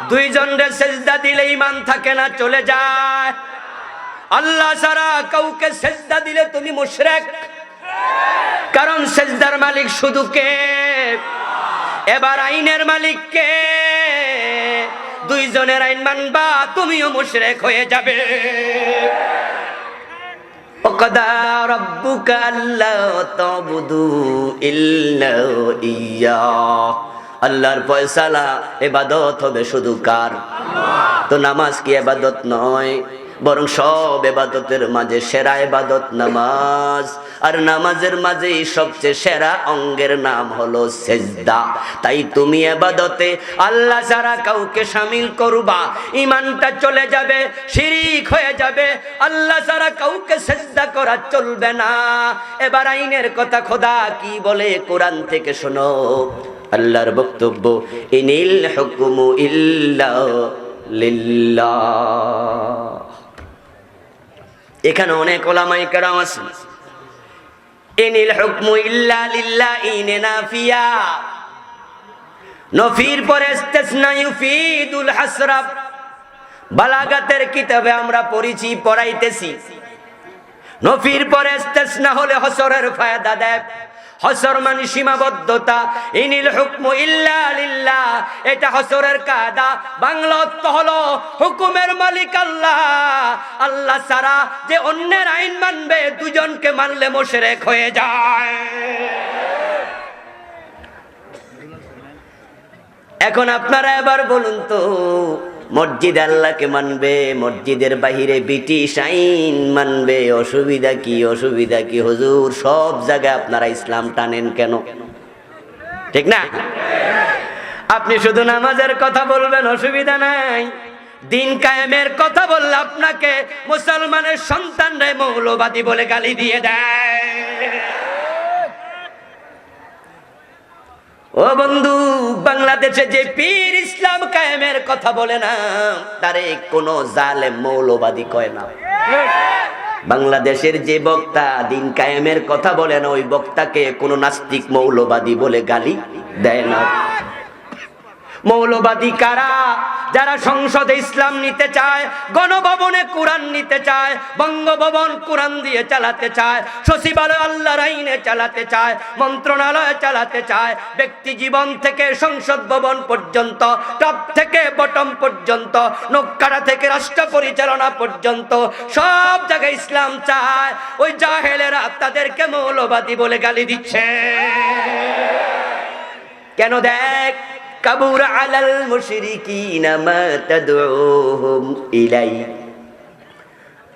2 জনরে সেজদা দিলে ঈমান থাকে না, চলে যায়। আল্লাহ ছাড়া কাউকে সেজদা দিলে তুমি মুশরিক, কারণ সেজদার মালিক শুধু কে? এবার আইনের মালিক কে? 2 জনের আইন মানবা, তুমিও মুশরিক হয়ে যাবে। وَقَضَى رَبُّكَ أَلَّا تَعْبُدُوا إِلَّا إِيَّاهُ। আল্লাহর ফয়সালা, ইবাদত হবে শুধু কার? তো নামাজ কি ইবাদত নয়? বরং সব ইবাদতের মাঝে সেরা ইবাদত নামাজ। আর নামাজের মাঝে সবচেয়ে সেরা অঙ্গের নাম হলো সেজদা। তাই তুমি ইবাদতে আল্লাহ ছাড়া কাউকে শামিল করবা, ঈমানটা চলে যাবে, শিরিক হয়ে যাবে। আল্লাহ ছাড়া কাউকে সেজদা করা চলবে না। এবার আইনের কথা খোদা কি বলে কোরআন থেকে শোনো। আল্লাহর বক্তব্য, ইনিল হুকমু ইল্লা লিল্লাহ। এখানে অনেক ওলামায়ে কেরাম আছেন। ইনিল হুকমু ইল্লা লিল্লাহ, ইনে নাফিয়া, নফির পরে ইস্তিসনা ইউফিদুল হাসরা। বালাগাতের কিতাবে আমরা পড়েছি, পড়াইতেছি, নফির পরে ইস্তিসনা হলে হসরের ফায়দা দেয়। হসর মানে সীমাবদ্ধতা। ইনিল হুকমু ইল্লা লিল্লাহ, এটা হসরের কায়দা। বাংলা অর্থ হলো হুকুমের মালিক আল্লাহ। আল্লাহ ছাড়া যে অন্যের আইন মানবে, 2 জনকে মানলে মুশরিক হয়ে যায়। এখন আপনারা এবার বলুন তো, মসজিদ আল্লাহকে মানবে, মসজিদের বাহিরে ব্রিটিশ আইন মানবে, অসুবিধা কি? অসুবিধা কি হুজুর? সব জায়গায় আপনারা ইসলাম টানেন কেন? ঠিক না? আপনি শুধু নামাজের কথা বলবেন, অসুবিধা নাই। দিন কায়েমের কথা বললে আপনাকে মুসলমানের সন্তানরা মৌলবাদী বলে গালি দিয়ে দেয়। ও বন্ধু, বাংলাদেশে যে পীর ইসলাম কায়েমের কথা বলে না, তারে কোনো জালেম মৌলবাদী কয় না। বাংলাদেশের যে বক্তা দিন কায়েমের কথা বলে না, ওই বক্তাকে কোনো নাস্তিক মৌলবাদী বলে গালি দেয় না। মৌলবাদী কারা? যারা সংসদে ইসলাম নিতে চায়, গণভবনে কোরআন নিতে চায়, বঙ্গভবন কোরআন দিয়ে চালাতে চায়, সচিবালয় আল্লাহর আইনে চালাতে চায়, মন্ত্রণালয় চালাতে চায়, ব্যক্তি জীবন থেকে সংসদ ভবন পর্যন্ত, টপ থেকে বটম পর্যন্ত, নৌকারা থেকে রাষ্ট্র পরিচালনা পর্যন্ত সব জায়গায় ইসলাম চায়, ওই জাহেলেরা তাদেরকে মৌলবাদী বলে গালি দিচ্ছে। কেন? দেখ, কাবুর আলাল মুশরিকিনা মা তাদউহুম ইলাই।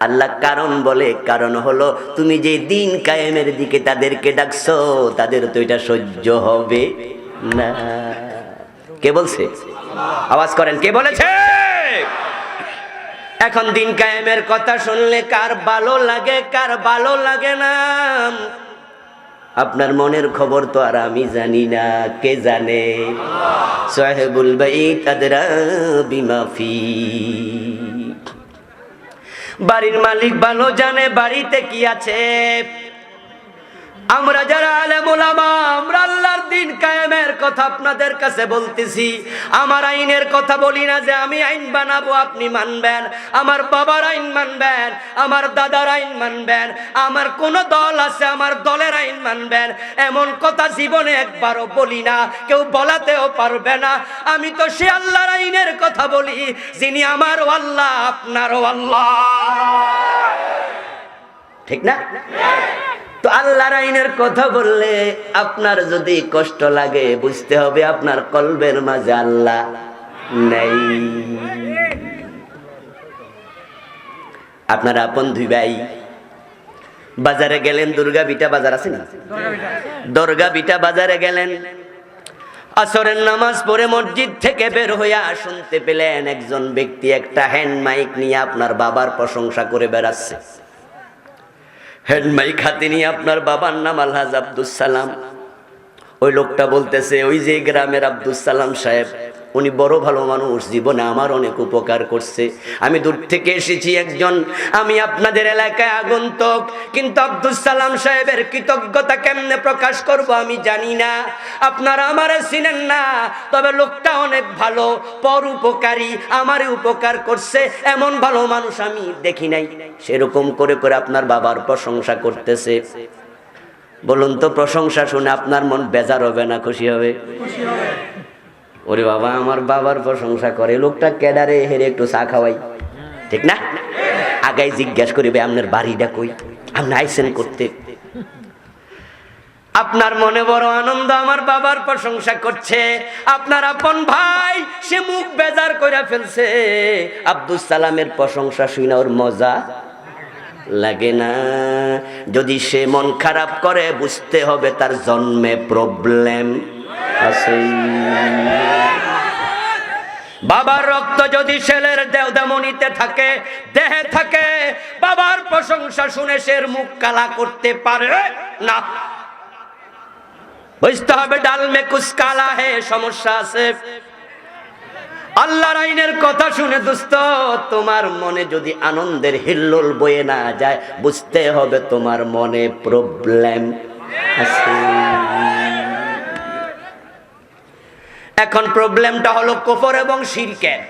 আল্লাহ কারণ বলে, কারণ হলো তুমি যে দিন কায়েমের দিকে তাদেরকে ডাকছো, তাদের তো এটা সহ্য হবে না। কে বলছে? আওয়াজ করেন, কে বলেছে? এখন দিন কায়েমের কথা শুনলে কার ভালো লাগে, কার ভালো লাগে না? আপনার মনের খবর তো আর আমি জানি না, কে জানে? সাহেবুল বাইত আদরা বিমা ফি। বাড়ির মালিক ভালো জানে বাড়িতে কি আছে। আমরা যারা আলেম ওলামা, আমরা আল্লাহর দিন কায়েমের কথা আপনাদের কাছে বলতেছি। আমার আইনের কথা বলি না যে আমি আইন বানাবো আপনি মানবেন, আমার বাবার আইন মানবেন, আমার দাদার আইন মানবেন, আমার কোন দল আছে আমার দলের আইন মানবেন, এমন কথা জীবনে একবারও বলি না, কেউ বলাতেও পারবে না। আমি তো সে আল্লাহর আইনের কথা বলি যিনি আমারও আল্লাহ আপনারও আল্লাহ। ঠিক না? তো আল্লাহর আইনের কথা বললে আপনার যদি কষ্ট লাগে, বুঝতে হবে আপনার কলবের মাঝে আল্লাহ নাই। আপনার আপন দুই ভাই বাজারে গেলেন, দুর্গা বিটা বাজার আছে না? দুর্গা বিটা বাজারে গেলেন, আসরের নামাজ পড়ে মসজিদ থেকে বের হইয়া শুনতে পেলেন একজন ব্যক্তি একটা হ্যান্ড মাইক নিয়ে আপনার বাবার প্রশংসা করে বেড়াচ্ছে। হ্যান্ড মাইক হাতে নিয়ে আপনার বাবার নাম আলহাজ আব্দুস সালাম। ওই লোকটা বলতেছে, ওই যে গ্রামের আব্দুস সালাম সাহেব, উনি বড় ভালো মানুষ, জীবনে আমার অনেক উপকার করছে। আমি দূর থেকে এসেছি একজন, আমি আপনাদের এলাকায় আগন্তুক, কিন্তু আব্দুস সালাম সাহেবের কৃতজ্ঞতা কেমনে প্রকাশ করব আমি জানি না। আপনারা আমারে চিনেন না, তবে লোকটা অনেক ভালো, পর উপকারী, আমারই উপকার করছে, এমন ভালো মানুষ আমি দেখি নাই। সেরকম করে করে আপনার বাবার প্রশংসা করতেছে। বলুন তো, প্রশংসা শুনে আপনার মন বেজার হবে না খুশি হবে? ওরে বাবা, আমার বাবার প্রশংসা করে, লোকটা কেডারে, হেরে একটু চা খাওয়াই। ঠিক না? আগাই জিজ্ঞাসা করিবে আপনার বাড়িটা কই, আপনি আইসেন করতে। আপনার মনে বড় আনন্দ, আমার বাবার প্রশংসা করছে। আপনার আপন ভাই সে মুখ বেজার করে ফেলছে, আব্দুস সালামের প্রশংসা শুনে ওর মজা লাগে না। যদি সে মন খারাপ করে, বুঝতে হবে তার জন্মে প্রবলেম আছে। বাবার রক্ত যদি ছেলের দেহমনিতে থাকে, দেহে থাকে, বাবার প্রশংসা শুনে সে মুখ কালা করতে পারে না। বুঝতে হবে ডাল মে কুছ কালা হে, সমস্যা আছে। আল্লাহর আইনের কথা শুনে দোস্ত, তোমার মনে যদি আনন্দের হিল্লোল বয়ে না যায়, বুঝতে হবে তোমার মনে প্রবলেম আছে। এখন প্রবলেমটা হলো কুফর এবং শিরকের।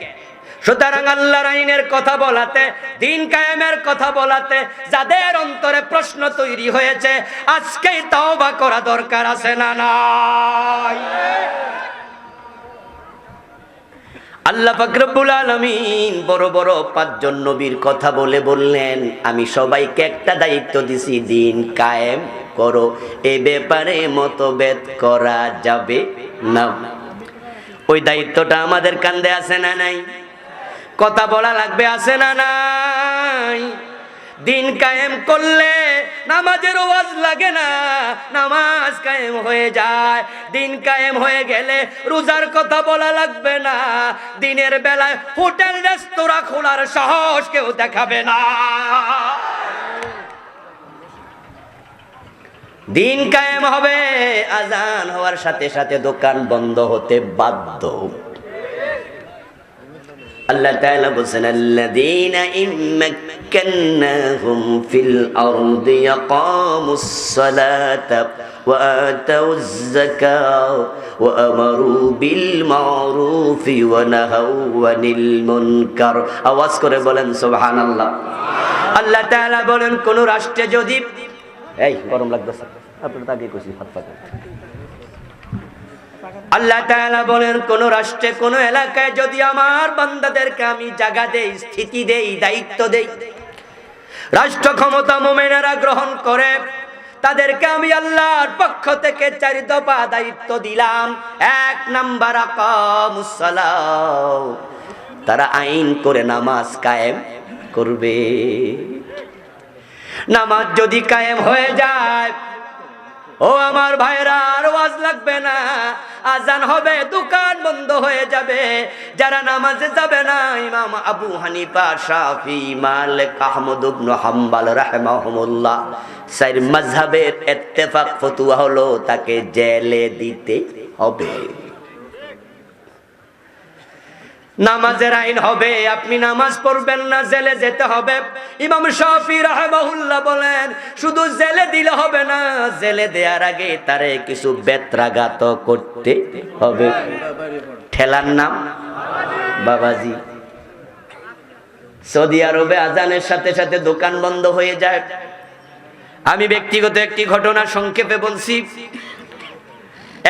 সুতরাং আল্লাহর আইনের কথা বলাতে, দিন কায়েমের কথা বলাতে যাদের অন্তরে প্রশ্ন তৈরি হয়েছে, আজকেই তওবা করা দরকার আছে না নাই? আল্লাহ পাক রব্বুল আলামিন বড় বড় 5 জন নবীর কথা বলে বললেন, আমি সবাইকে একটা দায়িত্ব দিছি, দিন কায়েম করো, এ ব্যাপারে মতভেদ করা যাবে না। ওই দায়িত্বটা আমাদের কাঁধে আছে না নাই? কথা বলা লাগবে, আছে না নাই? দিন কায়েম করলে নামাজের ওয়াজ লাগে না, নামাজ কায়েম হয়ে যায়। দিন কায়েম হয়ে গেলে রোজার কথা বলা লাগবে না। দিনের বেলায় হোটেল রেস্তোরাঁ খোলার সাহস কেউ দেখাবে না। দিন কায়েম হবে, আজান হওয়ার সাথে সাথে দোকান বন্ধ হতে বাধ্য। আল্লাহ তাআলা বলেন, আল্লাযীনা مكناهم في الأرض يقاموا الصلاة وآتوا الزكاة وأمروا بالمعروف ونهوا عن المنكر আওয়াজ করে বলেন সুবহানাল্লাহ। আল্লাহ তাআলা বলেন কোন রাষ্ট্রে যদি এই গরম লাগতেছে আপনারা আগে কইছি হাত পাতেন। আল্লাহ তাআলা বলেন কোন রাষ্ট্রে কোন এলাকায় যদি আমার বান্দাদেরকে আমি জায়গা দেই, স্থিতি দেই, দায়িত্ব দেই, রাষ্ট্র ক্ষমতা মুমিনেরা গ্রহণ করে, তাদেরকে আমি আল্লাহর পক্ষ থেকে 4 দফা দায়িত্ব দিলাম। 1 নাম্বার আকামুস সালাহ, তারা আইন করে নামাজ কায়েম করবে। নামাজ যদি কায়েম হয়ে যায়, ও আমার ভাইরা, আর ওয়াজ লাগবে না, আজান হবে, দোকান বন্ধ হয়ে যাবে। যারা নামাজে যাবে না, ইমাম আবু হানিফা, শাফি, মালিক, আহমদ ইবনে হাম্বল রাহিমাহুমুল্লাহ 4 মাযহাবের ইত্তেফাক ফতোয়া হলো তাকে জেলে দিতে হবে। নামাজের আইন হবে, আপনি নামাজ পড়বেন না, জেলে যেতে হবে। ইমাম শাফি রাহিমাহুল্লাহ বলেন শুধু জেলে দিলে হবে না, জেলে দেওয়ার আগে তারে কিছু বেত্রাঘাত করতে হবে। ঠেলার নাম বাবাজি। সৌদি আরবে আজানের সাথে সাথে দোকান বন্ধ হয়ে যায়। আমি ব্যক্তিগত একটি ঘটনা সংক্ষেপে বলছি।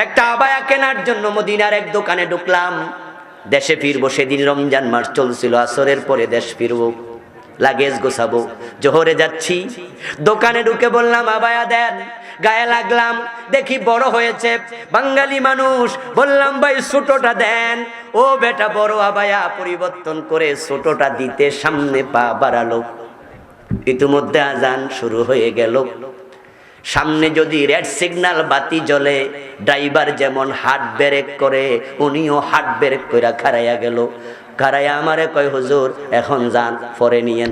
একটা আবায়া কেনার জন্য মদিনার এক দোকানে ঢুকলাম। দেশে ফিরবো, সেদিন রমজান মাস চলছিল। আসরের পরে দেশ ফিরবো, লাগেজ গোছাবো, জোহরে যাচ্ছি। দোকানে ঢুকে বললাম আবায়া দেন। গায়ে লাগলাম, দেখি বড় হয়েছে, বাঙালি মানুষ। বললাম ভাই ছোটটা দেন। ও বেটা বড় আবায়া পরিবর্তন করে ছোটটা দিতে সামনে পা বাড়ালো। ইতিমধ্যে আজান শুরু হয়ে গেল। সামনে যদি রেড সিগন্যাল বাতি জ্বলে, ড্রাইভার যেমন হার্ট ব্রেক করে, উনিও হার্ট ব্রেক করে খাড়াইয়া গেল। খাড়াইয়া আমারে কয় হুজুর এখন যান, পরে নিয়েন।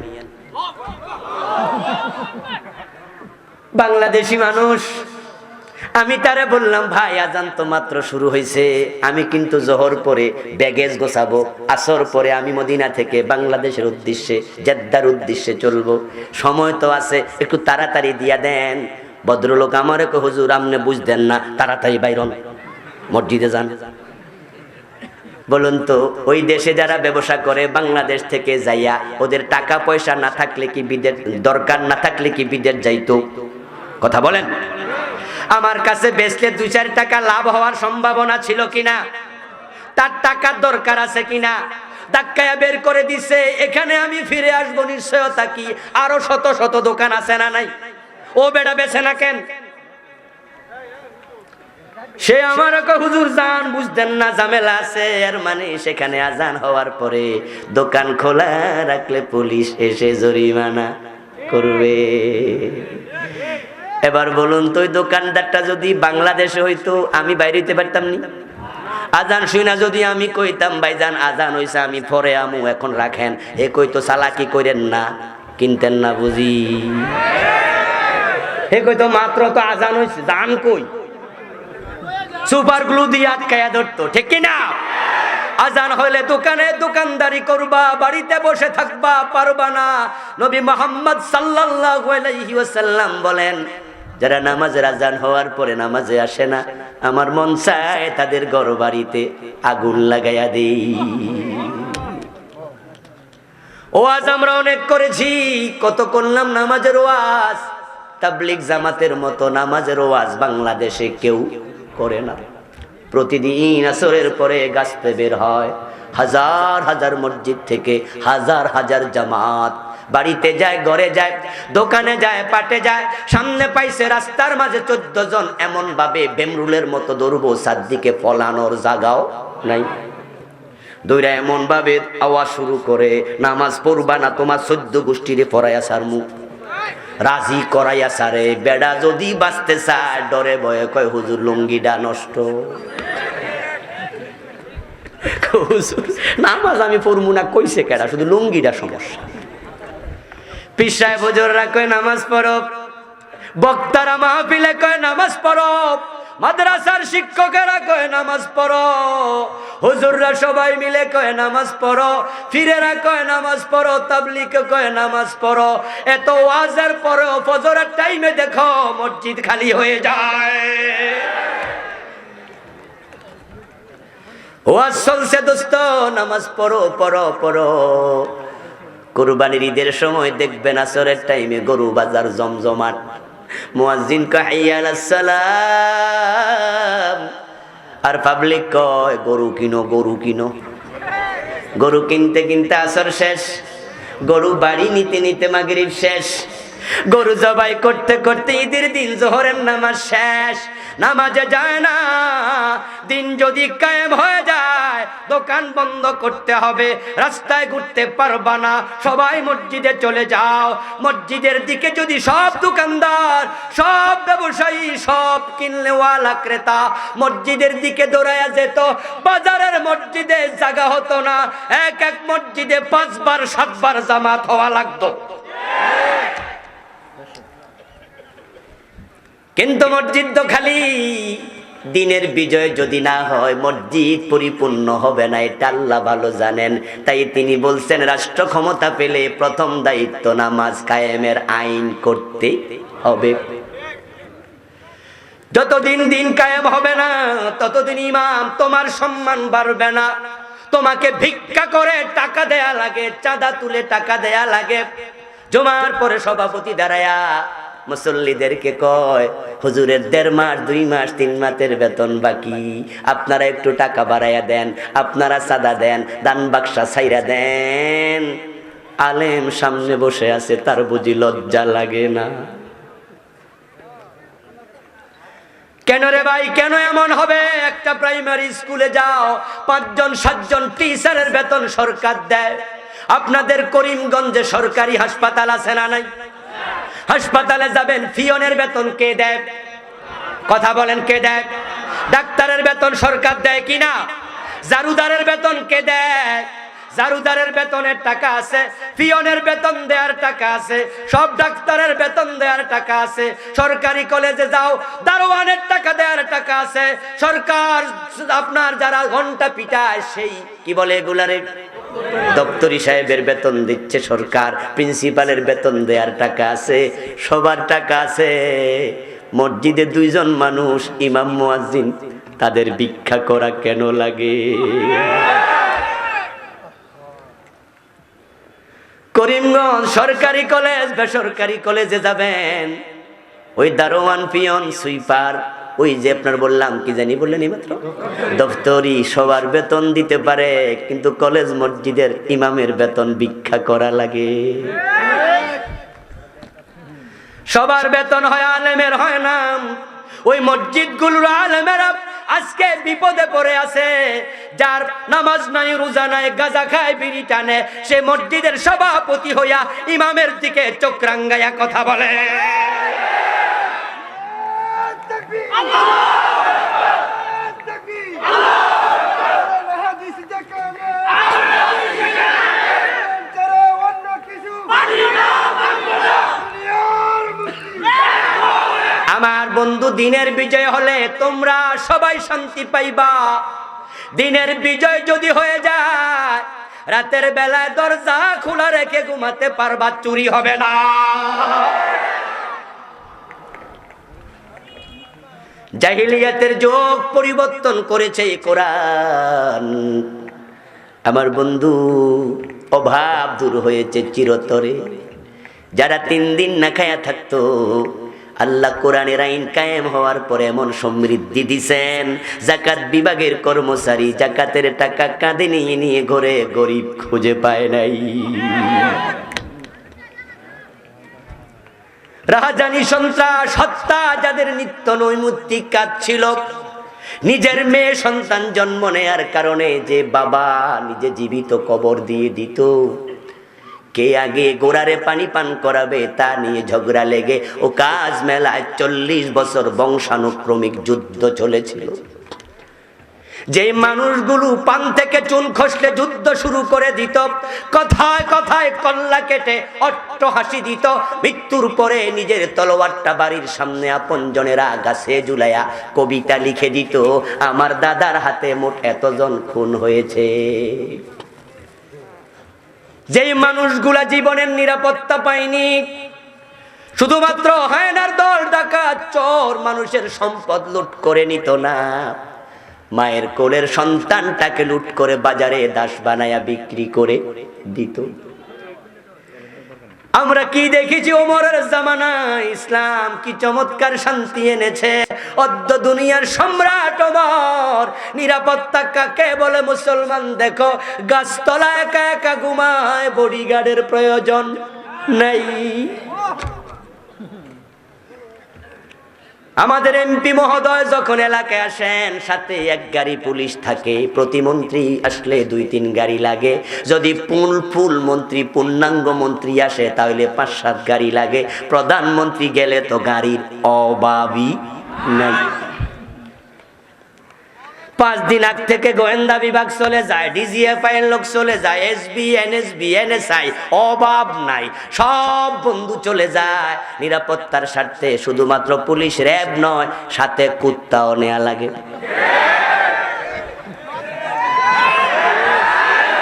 বাংলাদেশি মানুষ। আমি তারে বললাম ভাই আজান তো মাত্র শুরু হয়েছে, আমি কিন্তু জোহর পরে ব্যাগেজ গোছাবো, আসর পরে আমি মদিনা থেকে বাংলাদেশের উদ্দেশ্যে, জেদ্দার উদ্দেশ্যে চলবো, সময় তো আছে, একটু তাড়াতাড়ি দিয়া দেন। ভদ্রলোক আমারে কয় হুজুর আপনি বুঝতেন না, তাড়াতাড়ি বাইরন, মসজিদে যান। বলুন তো ওই দেশে যারা ব্যবসা করে বাংলাদেশ থেকে যাইয়া, ওদের টাকা পয়সা না থাকলে কি বিদেশ, দরকার না থাকলে কি বিদেশ যাইতো? কথা বলেন। আমার কাছে বেচলে 2-4 টাকা লাভ হওয়ার সম্ভাবনা ছিল কিনা, তার টাকার দরকার আছে কিনা, ধাক্কায় বের করে দিছে। এখানে আমি ফিরে আসবো নিশ্চয়তা কি? আরো শত শত দোকান আছে না নাই? ও বেটা বেছে না কেন? সে আমার হুজুর জান, বুঝতেন না ঝামেলা আছে। এর মানে সেখানে আজান হওয়ার পরে দোকান খোলা রাখলে পুলিশ এসে জরিমানা করবে। এবার বলুন তো ওই দোকানদারটা যদি বাংলাদেশে হইতো, আমি বাইরে হইতে পারতাম নি? আজান শুনা যদি আমি কইতাম ভাইজান আজান হইছে আমি পরে আমু, এখন রাখেন, এ কইতো চালাকি করেন না, কিনতেন না বুঝি। এ কইতো মাত্র তো আজান হইছে, জান কই? সুপার গ্লু দিয়ে আটকায়া ধরতো, ঠিক কিনা? আজান হইলে দোকানে দোকানদারি করবা, বাড়িতে বসে থাকবা পারবা না। নবী মুহাম্মদ সাল্লাল্লাহু আলাইহি ওয়াসাল্লাম বলেন যারা নামাজের আজান হওয়ার পরে নামাজে আসে না, আমার মন চায় তাদের ঘর বাড়িতে আগুন লাগাইয়া দেই। ওয়াজ আমরা অনেক করেছি, কত করলাম নামাজের ওয়াজ। তাবলীগ জামাতের মতো নামাজের ওয়াজ বাংলাদেশে কেউ করে না। প্রতিদিন আসরের পরে গাছতে বের হয়, হাজার হাজার মসজিদ থেকে হাজার হাজার জামাত। বাড়িতে যায়, ঘরে যায়, দোকানে যায়, পাটে যায়, সামনে পাইছে রাস্তার মাঝে 14 জন, এমন ভাবে বেমরুলের মতো দৌড়বো, চারদিকে ফলানোর জায়গাও নাই। দৌড়া এমন ভাবে আওয়াজ শুরু করে, নামাজ পড়বা না, তোমার 14 গোষ্ঠীরে পড়াইয়া সার মুখ রাজি করাইয়া সারে। বেড়া যদি বাঁচতে চায় ডরে ভয়ে কয় হুজুর লুঙ্গিটা নষ্ট। নামাজ আমি পড়বো না কইছে কেডা, শুধু লুঙ্গিটা সমস্যা। পীর সাহেব হুজুররা কয় নামাজ পড়ো, বক্তারা মাহফিলে কয় নামাজ পড়ো, মাদ্রাসার শিক্ষকেরা কয় নামাজ পড়ো, হুজুররা সবাই মিলে কয় নামাজ পড়ো, ফিরেরা কয় নামাজ পড়ো, তাবলীগ কয় নামাজ পড়ো। এত ওয়াজের পরেও ফজরের টাইমে দেখো মসজিদ খালি হয়ে যায়। ওয়াজ চলছে দোস্ত, নামাজ পড়ো পড়ো পড়ো। কুরবানির ঈদের সময় দেখবেন আসরের টাইমে গরু বাজার জমজমাট, মুয়াজ্জিন কয় হাইয়া আলাস সালাম, আর পাবলিক কয় গরু কিনো গরু কিনো। গরু কিনতে কিনতে আসর শেষ, গরু বাড়ি নিতে নিতে মাগরিব শেষ, গরু জবাই করতে করতে ঈদের দিন জোহরের নামাজ শেষ। নামাজে যায় না, দিন যদি কায়েম হয়ে যায় দোকান বন্ধ করতে হবে, রাস্তায় ঘুরতে পারবা না, সবাই মসজিদে চলে যাও। মসজিদের দিকে যদি সব দোকানদার, সব ব্যবসায়ী, সব কিনলেওয়ালা ক্রেতা মসজিদের দিকে দৌড়ায়া যেত, বাজারের মসজিদে জায়গা হতো না। এক এক মসজিদে 5 বার 7 বার জামাত হওয়া লাগতো। কিন্তু মসজিদ তো খালি। দিনের বিজয় যদি না হয় মসজিদ পরিপূর্ণ হবে না, এটা আল্লাহ ভালো জানেন। তাই তিনি বলছেন রাষ্ট্র ক্ষমতা পেলে প্রথম দায়িত্ব নামাজ কায়েমের আইন করতে হবে। যতদিন দিন কায়েম হবে না ততদিন ইমাম তোমার সম্মান বাড়বে না। তোমাকে ভিক্ষা করে টাকা দেয়া লাগে, চাঁদা তুলে টাকা দেয়া লাগে। জুমার পরে সভাপতি দাঁড়ায়া মুসল্লিদেরকে কয় হুজুরের 1.5 মাস 2 মাস 3 মাসের বেতন বাকি, আপনারা একটু টাকা বাড়াইয়া দেন, আপনারা চাঁদা দেন, দান বাক্সা ছাইরা দেন। আলেম সামনে বসে আছে, তার বুঝি লজ্জা লাগে না? কেন রে ভাই, কেন এমন হবে? একটা প্রাইমারি স্কুলে যাও, 5 জন 7 জন টিচারের বেতন সরকার দেয়। আপনাদের করিমগঞ্জে সরকারি হাসপাতাল আছে না নাই? হাসপাতালে যাবেন, পিয়নের বেতন কে দেয়? কথা বলেন, কে দেয়? ডাক্তারের বেতন সরকার দেয় কিনা? জারুদারের বেতন কে দেয়? জারুদারের বেতনের টাকা আছে, পিয়নের বেতন দেওয়ার টাকা আছে, সব ডাক্তারের বেতন দেওয়ার টাকা আছে। সরকারি কলেজে যাও, দারোয়ানের টাকা দেওয়ার টাকা আছে। সরকার আপনার যারা ঘন্টা পিটায়, সেই কি বলে এগুলারে, দপ্তরি সাহেবের বেতন দিচ্ছে সরকার, প্রিন্সিপালের বেতন দেওয়ার টাকা আছে, সবার টাকা আছে। মসজিদে 2 জন মানুষ ইমাম মুয়াজ্জিন, তাদের ভিক্ষা করা কেন লাগে? করিমগঞ্জ সরকারি কলেজ, বেসরকারি কলেজে যাবেন, ওই দারোয়ান, পিয়ন, সুইপার, ওই যে আপনার বললাম, কি জানি বললেন এইমাত্র, দপ্তরি, সবার বেতন দিতে পারে, কিন্তু কলেজ মসজিদের ইমামের বেতন ভিক্ষা করা লাগে। সবার বেতন হয়, আলেমের হয় না। ওই মসজিদগুলোর আলেমেরা আজকে বিপদে পড়ে আছে। যার নামাজ নাই, রোজা নাই, গাঁজা খায়, বিড়ি টানে, সে মসজিদের সভাপতি হইয়া ইমামের দিকে চোখ রাঙ্গাইয়া কথা বলে। আমার বন্ধু, দিনের বিজয় হলে তোমরা সবাই শান্তি পাইবা। দিনের বিজয় যদি হয়ে যায়, রাতের বেলায় দরজা খোলা রেখে ঘুমাতে পারবা, চুরি হবে না। জাহিলিয়াতের যুগ পরিবর্তন করেছে কোরআন। আমার বন্ধু, অভাব দূর হয়েছে চিরতরে। যারা 3 দিন না খায়া থাকতো, আল্লাহ কোরআনের আইন কায়েম হওয়ার পরে এমন সমৃদ্ধি দিছেন, যাকাত বিভাগের কর্মচারী যাকাতের টাকা কাঁধে নিয়ে নিয়ে ঘরে গরিব খুঁজে পায় নাই। রাহাজানি, সন্ত্রাস, হত্যা যাদের নিত্য নৈমিত্তিক কাজ ছিল, নিজের মেয়ে সন্তান জন্ম নেয়ার কারণে যে বাবা নিজে জীবিত কবর দিয়ে দিত, কে আগে গোড়ারে পানি পান করাবে তা নিয়ে ঝগড়া লেগে ও কাজ মেলায় 40 বছর বংশানুক্রমিক যুদ্ধ চলেছিল। যেই মানুষগুলো পান থেকে চুন খসলে যুদ্ধ শুরু করে দিত, কথায় কথায় কল্লা কেটে অট্টহাসি দিত, মৃত্যুর পরে নিজের তলোয়ারটা বাড়ির সামনে আপনজনেরা গাছে ঝুলাইয়া কবিতা লিখে দিত, আমার দাদার হাতে মোট এতজন খুন হয়েছে। যেই মানুষগুলা জীবনের নিরাপত্তা পায়নি, শুধুমাত্র হায়নার দল ডাকাত চোর মানুষের সম্পদ লুট করে নিত না, মায়ের কোলের সন্তানটাকে লুট করে বাজারে দাস বানায়া বিক্রি করে দিত। আমরা কি দেখেছি ওমরের জামানায় ইসলাম কি চমৎকার শান্তি এনেছে। অদ্য দুনিয়ার সম্রাট ওমর, নিরাপত্তা কাকে বলে মুসলমান দেখো, গাছতলা একা একা ঘুমায়, বডিগার্ডের প্রয়োজন নাই। আমাদের এমপি মহোদয় যখন এলাকায় আসেন, সাথে এক গাড়ি পুলিশ থাকে, প্রতিমন্ত্রী আসলে 2-3 গাড়ি লাগে, যদি ফুল মন্ত্রী পূর্ণাঙ্গ মন্ত্রী আসে তাহলে 5-7 গাড়ি লাগে, প্রধানমন্ত্রী গেলে তো গাড়ির অভাবই নাই। 5 দিন আগ থেকে গোয়েন্দা বিভাগ চলে যায়, ডিজিএফআই এর লোক চলে যায়, এসবি এনএসবি এনএসআই, অভাব নাই, সব বন্ধু চলে যায় নিরাপত্তার স্বার্থে। শুধুমাত্র পুলিশ র্যাব নয়, সাথে কুত্তাও নেয়া লাগে।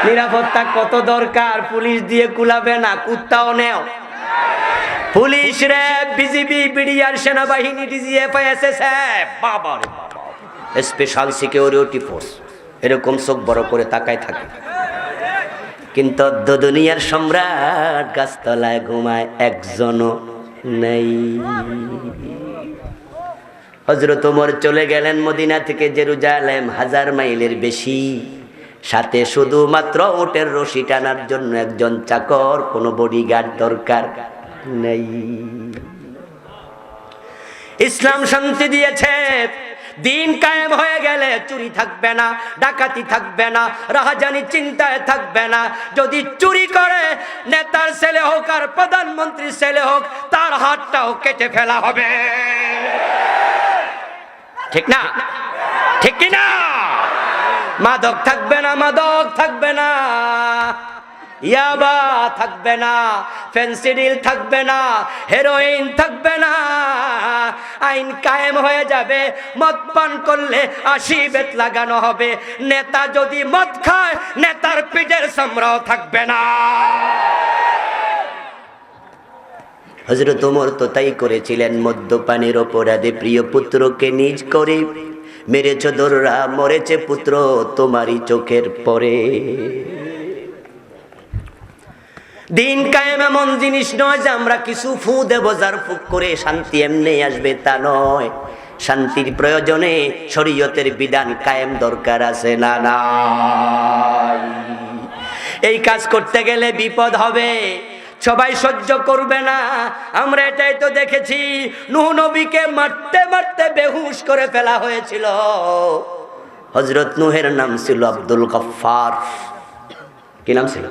নিরাপত্তা কত দরকার, পুলিশ দিয়ে কুলাবে না, কুত্তাও নেও। পুলিশ র্যাব বিজিবি বিডিআর সেনাবাহিনী ডিজিএফআই এসএসএফ, বাবা রে বাবা, স্পেশাল সিকিউরিটি ফোর্স, এরকম চোখ বড় করে তাকায় থাকে। কিন্তু দুনিয়ার সম্রাট গাছতলায় ঘুমায়, একজনও নেই। হযরত ওমর চলে গেলেন মদিনা থেকে জেরুজালেম, 1000 মাইলের বেশি, সাথে শুধুমাত্র উটের রশি টানার জন্য একজন চাকর, কোনো বডিগার্ড দরকার নেই। ইসলাম শান্তি দিয়েছে, দিন কায়েম হয়ে গেলে চুরি থাকবে না, ডাকাতি থাকবে না, রাহাজানি চিন্তায় থাকবে না। যদি চুরি করে নেতার ছেলে হোক আর প্রধানমন্ত্রীর ছেলে হোক, তার হাতটাও কেটে ফেলা হবে, ঠিক না? ঠিক কি না? মাদক থাকবে না, মাদক থাকবে না, ইয়াবা থাকবে না, ফেন্সিডিল থাকবে না, হেরোইন থাকবে না। আইন কায়েম হয়ে যাবে। মদ পান করলে 80 বেত লাগানো হবে। নেতা যদি মদ খায়, নেতার পিঠের চামড়াও থাকবে না। হযরত ওমর তো তাই করেছিলেন। মদ্যপানের অপরাধে প্রিয় পুত্রকে নিজ করে মেরেছ দোররা, মরেছে পুত্র তোমারই চোখের পরে। দিন কায়েম এমন জিনিস নয় যে আমরা কিছু ফু দেব, যার ফুক করে শান্তি এমনি আসবে, তা নয়। শান্তির প্রয়োজনে শরীয়তের বিধান কায়েম দরকার আছে না নাই? এই কাজ করতে গেলে বিপদ হবে, সবাই সহ্য করবে না। আমরা এটাই তো দেখেছি, নূহ নবীকে মারতে মারতে বেহুশ করে ফেলা হয়েছিল। হযরত নূহের নাম ছিল আব্দুল গফফার। কি নাম ছিল?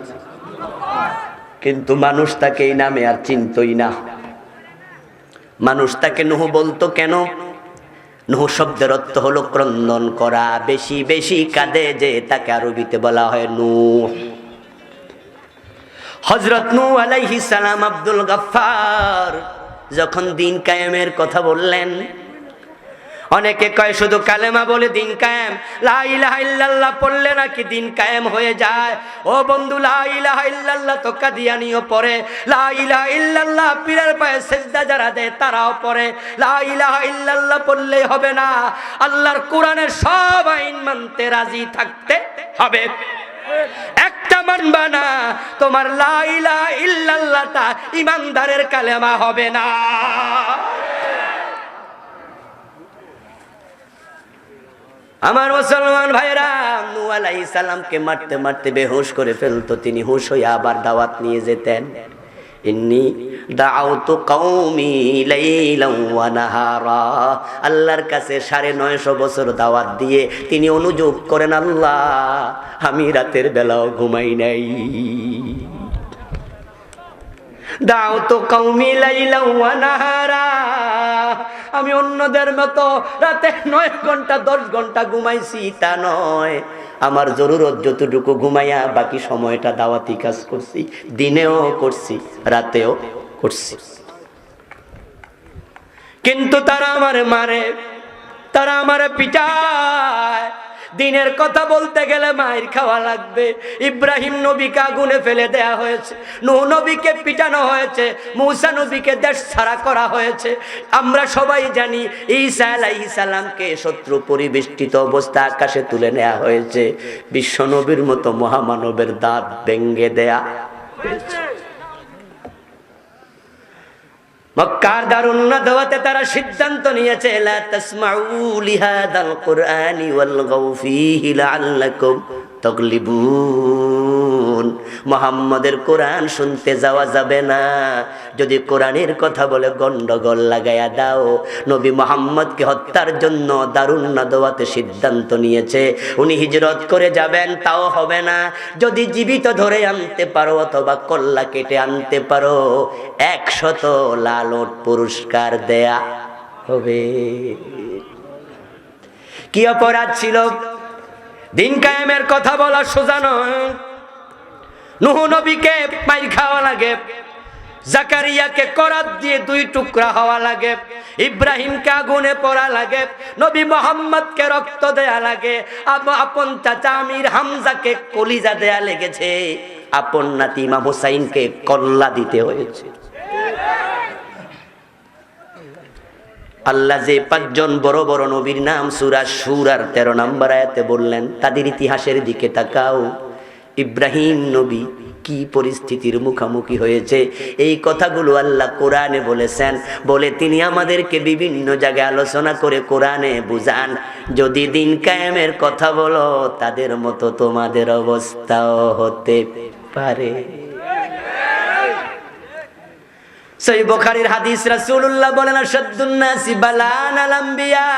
কিন্তু মানুষ তাকে এই নামে আর চিনতই না। মানুষ তাকে নূহ বলতো কেন? নূহ শব্দের অর্থ হলো ক্রন্দন করা, বেশি বেশি কাঁদে যে, তাকে আরবিতে বলা হয় নূহ। হযরত নূহ আলাইহিস সালাম আব্দুল গফফার যখন দিন কায়েমের কথা বললেন, অনেকে কয় শুধু কালেমা বলে দিন কায়েম, লা ইলাহা ইল্লাল্লাহ পড়লে নাকি দিন কায়েম হয়ে যায়। ও বন্ধু, লা ইলাহা ইল্লাল্লাহ তো কাদিয়ানিও পড়ে, লা ইলাহা ইল্লাল্লাহ পীরের পায়ে সিজদা যারা দেয় তারাও পড়ে। লা ইলাহা ইল্লাল্লাহ পড়লেই হবে না, আল্লাহর কোরআনের সব আইন মানতে রাজি থাকতে হবে। একটা মানবা না, তোমার লা ইলাহা ইল্লাল্লাহটা ইমানদারের কালেমা হবে না। আমার মুসলমান ভাইরা, নূহ আলাইহিস সালামকে মারতে মারতে বেহুশ করে ফেলতো। তিনি হুশ হয়ে আবার দাওয়াত নিয়ে যেতেন। ইন্নী দাউতু কওমি লাইলান ওয়া নাহারা, আল্লাহর কাছে 950 বছর দাওয়াত দিয়ে তিনি অনুযোগ করেন, আল্লাহ আমি রাতের বেলাও ঘুমাই নাই। দাউতু কওমি লাইলান ওয়া নাহারা, আমি অন্যদের মতো রাতে 9 ঘন্টা 10 ঘন্টা ঘুমাইছি তা নয়, আমার জরুরত যতটুকু ঘুমাইয়া বাকি সময়টা দাওয়াতি কাজ করছি, দিনেও করছি রাতেও করছি। কিন্তু তারা আমারে মারে, তারা আমারে পিটায়। দিনের কথা বলতে গেলে মায়ের খাওয়া লাগবে। ইব্রাহিম নবীকে আগুনে ফেলে দেয়া হয়েছে, নূহ নবীকে পিটানো হয়েছে, মূসা নবীকে দেশ ছাড়া করা হয়েছে। আমরা সবাই জানি ঈসা আলাইহিস সালামকে শত্রু পরিবেষ্টিত অবস্থা আকাশে তুলে নেওয়া হয়েছে। বিশ্ব নবীর মতো মহামানবের দাঁত ভেঙে দেয়া হয়েছে। মক্কার দারুন নাদওয়াতে তারা সিদ্ধান্ত নিয়েছে, লা তাসমাউ লিহাদাল কুরআনি ওয়ালগাউ ফীহি লাআল্লাকুম তাগলিবুন। মুহাম্মাদের কোরআন শুনতে যাওয়া যাবে না, যদি কোরআনের কথা বলে গন্ডগোল লাগায়া দাও। নবী মুহাম্মদকে হত্যার জন্য দারুন নাদওয়াতে সিদ্ধান্ত নিয়েছে। উনি হিজরত করে যাবেন তাও হবে না, যদি জীবিত ধরে আনতে পারো অথবা কল্লা কেটে আনতে পারো 100 লালন পুরস্কার দেয়া হবে। কি অপরাধ ছিল? দিন কায়েমের কথা বলা সোজা নয়। নূহ নবীকে মাইর খাওয়া লাগে, জাকারিয়াকে করাত দিয়ে 2 টুকরা হওয়া লাগে, ইব্রাহিমকে আগুনে পোড়া লাগে, নবী মুহাম্মদকে রক্ত দেয়া লাগে, আপন চাচা আমির হামজাকে কলিজা দেয়া লেগেছে, আপন নাতি ইমাম হুসাইনকে কল্লা দিতে হয়েছে। আল্লাহ যে 5 জন বড় বড় নবীর নাম সূরা শুরার 13 নম্বর আয়াতে বললেন, তাদের ইতিহাসের দিকে তাকাও। ইব্রাহিম নবী কি পরিস্থিতির মুখোমুখি হয়েছে, এই কথাগুলো আল্লাহ কোরআনে বলেছেন, বলে তিনি আমাদেরকে বিভিন্ন জায়গায় আলোচনা করে কোরআনে বুঝান, যদি দিন কায়েমের কথা বলো তাদের মতো তোমাদের অবস্থাও হতে পারে। সহিহ বুখারীর হাদিস, রাসূলুল্লাহ বলেন, আশাদ্দুন নাসি বালান আল আম্বিয়া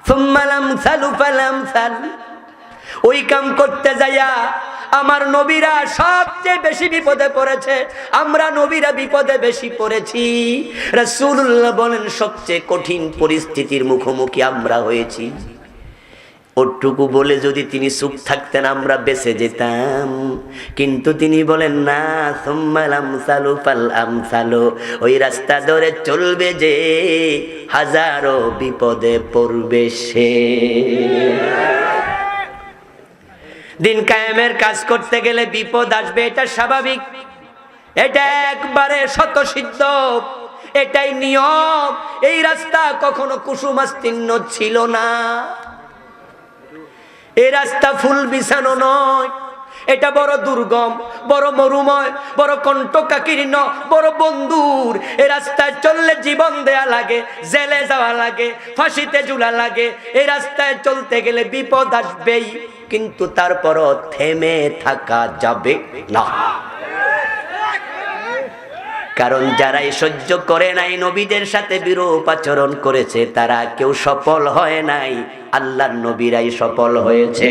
সুম্মা লামসালু ফালামসাল। ওই কাম করতে যাইয়া আমার নবীরা সবচেয়ে বেশি বিপদে পড়েছে, আমরা নবীরা বিপদে বেশি পড়েছি। রাসূলুল্লাহ বলেন, সবচেয়ে কঠিন পরিস্থিতির মুখোমুখি আমরা হয়েছি। ওটুকু বলে যদি তিনি চুপ থাকতেন আমরা বেঁচে যেতাম, কিন্তু তিনি বলেন না, সুম্মাল আমসালু ফাল আমসালু, ওই রাস্তা ধরে চলবে যে হাজারো বিপদে পড়বে সে। দিন কায়েমের কাজ করতে গেলে বিপদ আসবে, এটা স্বাভাবিক, এটা একবারে স্বতঃসিদ্ধ, এটাই নিয়ম। এই রাস্তা কখনো কুসুমাস্তীর্ণ ছিল না, এই রাস্তা ফুল বিছানো নয়, এটা বড় দুর্গম, বড় মরুময়, বড় কণ্টকাকীর্ণ, বড় বন্ধুর। এই রাস্তায় চললে জীবন দেয়া লাগে, জেলে যাওয়া লাগে, ফাঁসিতে ঝুলা লাগে। এই রাস্তায় চলতে গেলে বিপদ আসবেই, কিন্তু তারপরও থেমে থাকা যাবে না। কারণ যারাই সহ্য করে নাই, নবীদের সাথে বিরূপ আচরণ করেছে, তারা কেউ সফল হয় নাই, আল্লাহর নবীরাই সফল হয়েছে।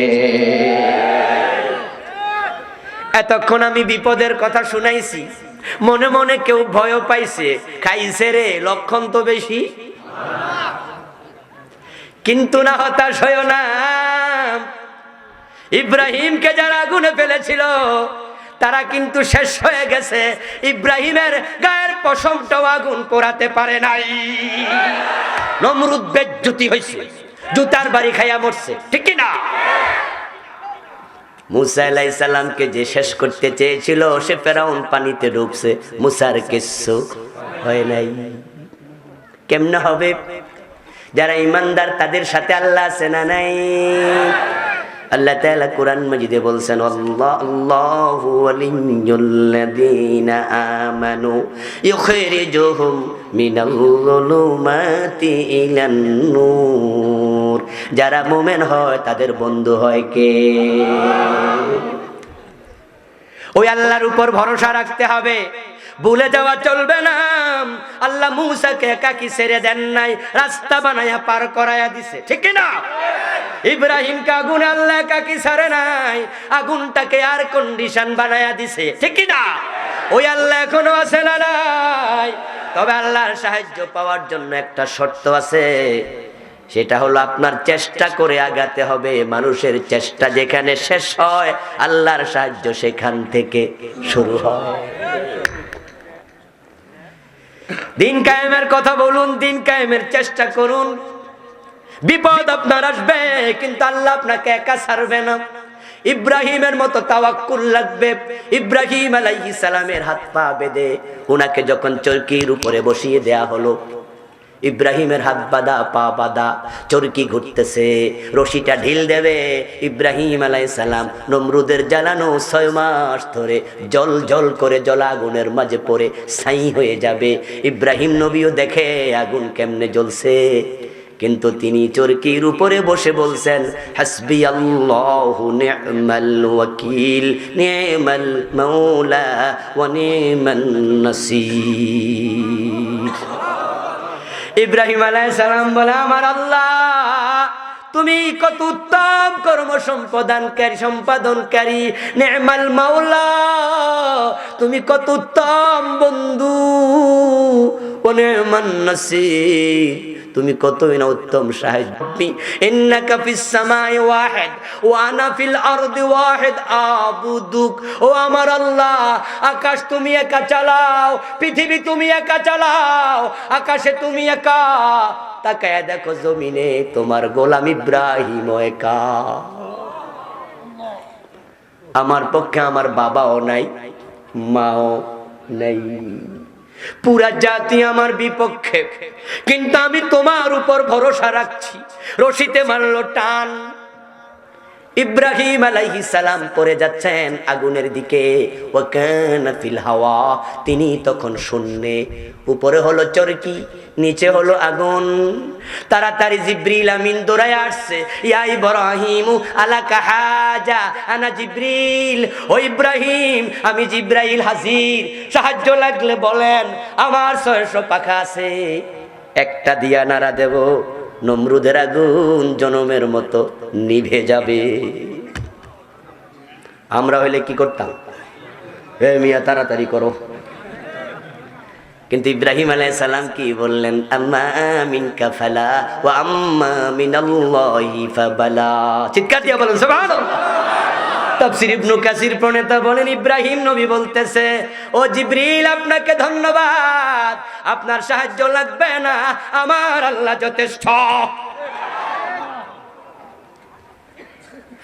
এতক্ষণ আমি বিপদের কথা শুনাইছি, মনে মনে কেউ ভয় পাইছে, খাইছে রে, লক্ষণ তো বেশি। কিন্তু না, হতাশ হয় না। ইব্রাহিমকে যারা আগুনে ফেলেছিল তারা কিন্তু শেষ হয়ে গেছে, ইব্রাহিমের গায়ের পশমটাও আগুন পোড়াতে পারে নাই। নমরুদ বেজ্জতি হয়েছে, জুতার বাড়ি খাইয়া মরছে, ঠিক কি না? মুসা আলাইহিস সালামকে যে শেষ করতে চেয়েছিল, সে ফেরাউন পানিতে ডুবছে, মুসার কিচ্ছু হয় নাই। কেমনে হবে? যারা ঈমানদার তাদের সাথে আল্লাহ আছে না নাই? আল্লাহ তাআলা কোরআন মাজিদে বলছেন, আল্লাহু ওয়ালিয়্যুল্লাযীনা আমানু ইউখরিজুহুম মিনাল যুলুমাতি ইলান নূর। যারা মুমিন হয় তাদের বন্ধু হয় কে? ওই আল্লাহর উপর ভরসা রাখতে হবে, ভুলে যাওয়া চলবে না। আল্লাহ মূসাকে একাকী ছেড়ে দেন নাই, রাস্তা বানায়া পার করায়া দিছে, ঠিক না? ইব্রাহিমকে আগুন আল্লাহ একাকী ছাড়ে নাই, আগুনটাকে আর কন্ডিশন বানায়া দিছে, ঠিক না? ওই আল্লাহ এখনো আছে না নাই? তবে আল্লাহর সাহায্য পাওয়ার জন্য একটা শর্ত আছে, সেটা হলো আপনার চেষ্টা করে আগাতে হবে। মানুষের চেষ্টা যেখানে শেষ হয়, আল্লাহর সাহায্য সেখান থেকে শুরু হয়। দিন কায়েমের কথা বলুন, দিন কায়েমের চেষ্টা করুন। বিপদ আপনার আসবে, কিন্তু আল্লাহ আপনাকে একা ছাড়বে না। ইব্রাহিমের মতো তাওয়াক্কুল লাগবে। ইব্রাহিম আলাইহিস সালামের হাত পা বেঁধে উনাকে যখন চরকির উপরে বসিয়ে দেয়া হলো, ইব্রাহিমের হাত বাঁধা, পা বাঁধা, চরকি ঘুরতেছে, রশিটা ঢিল দেবে। ইব্রাহিম আলাইহিস সালাম নমরুদের জ্বালানো 6 মাস ধরে জল জল করে জলাগুনের মাঝে পড়ে ছাই হয়ে যাবে। ইব্রাহিম নবীও দেখে আগুন কেমনে জ্বলছে, কিন্তু তিনি চরকির উপরে বসে বলছেন, হাসবি আল্লাহু নি'মাল ওয়াকিল, নি'মাল মাওলা ওয়া নি'মান নাসির। ইব্রাহিম আলাইহিস সালাম বলে, আমার আল্লাহ তুমি কত উত্তম কর্ম সম্পাদনকারী, নি'মাল মাওলা তুমি কত উত্তম বন্ধু, ওয়া নি'মান নাসির তুমি কতই না উত্তম সাহায্য। ইন্নাকা ফিস সামাই ওয়াহিদ ওয়া আনা ফিল আরদি ওয়াহিদ আবুদুক। ও আমার আল্লাহ, আকাশ তুমি একা চালাও, পৃথিবী তুমি একা চালাও, আকাশে তুমি একা, তাকায় দেখো জমিনে তোমার গোলাম ইব্রাহিম একা। আমার পক্ষে আমার বাবাও নাই, মাও নাই, পুরা জাতি আমার বিপক্ষে, কিন্তু আমি তোমার উপর ভরসা রাখছি। রশিতে মারলো টান, ইব্রাহিম আলাইহিস সালাম পড়ে যাচ্ছেন আগুনের দিকে। ওয়া কানা ফিল হাওয়া, তিনি তখন শূন্যে, উপরে হলো চরকি, নিচে হলো আগুন। তাড়াতাড়ি জিবরিল আমিন দৌড়ায় আসছে, ইয়া ইব্রাহিম আলাকা হাজা, আনা জিবরিল। ও ইব্রাহিম, আমি জিবরাইল হাজির, সাহায্য লাগলে বলেন, আমার 600 পাখা আছে, একটা দিয়া নাড়া দেব, নমরুদের আগুন জনমের মতো নিভে যাবে। আমরা হইলে কি করতাম? হে মিয়া তাড়াতাড়ি করো। কিন্তু ইব্রাহিম আলাইহিস সালাম কি বললেন? আম্মা মিনকা ফালা ওয়া আম্মা মিনাল্লাহি ফাবালা। চিৎকার দিয়ে বলেন সুবহানাল্লাহ। তাফসীর ইবনে কাসির প্রণেতা বলেন, ইব্রাহিম নবী বলতেছে, ও জিবরিল আপনাকে ধন্যবাদ, আপনার সাহায্য লাগবে না, আমার আল্লাহ যথেষ্ট।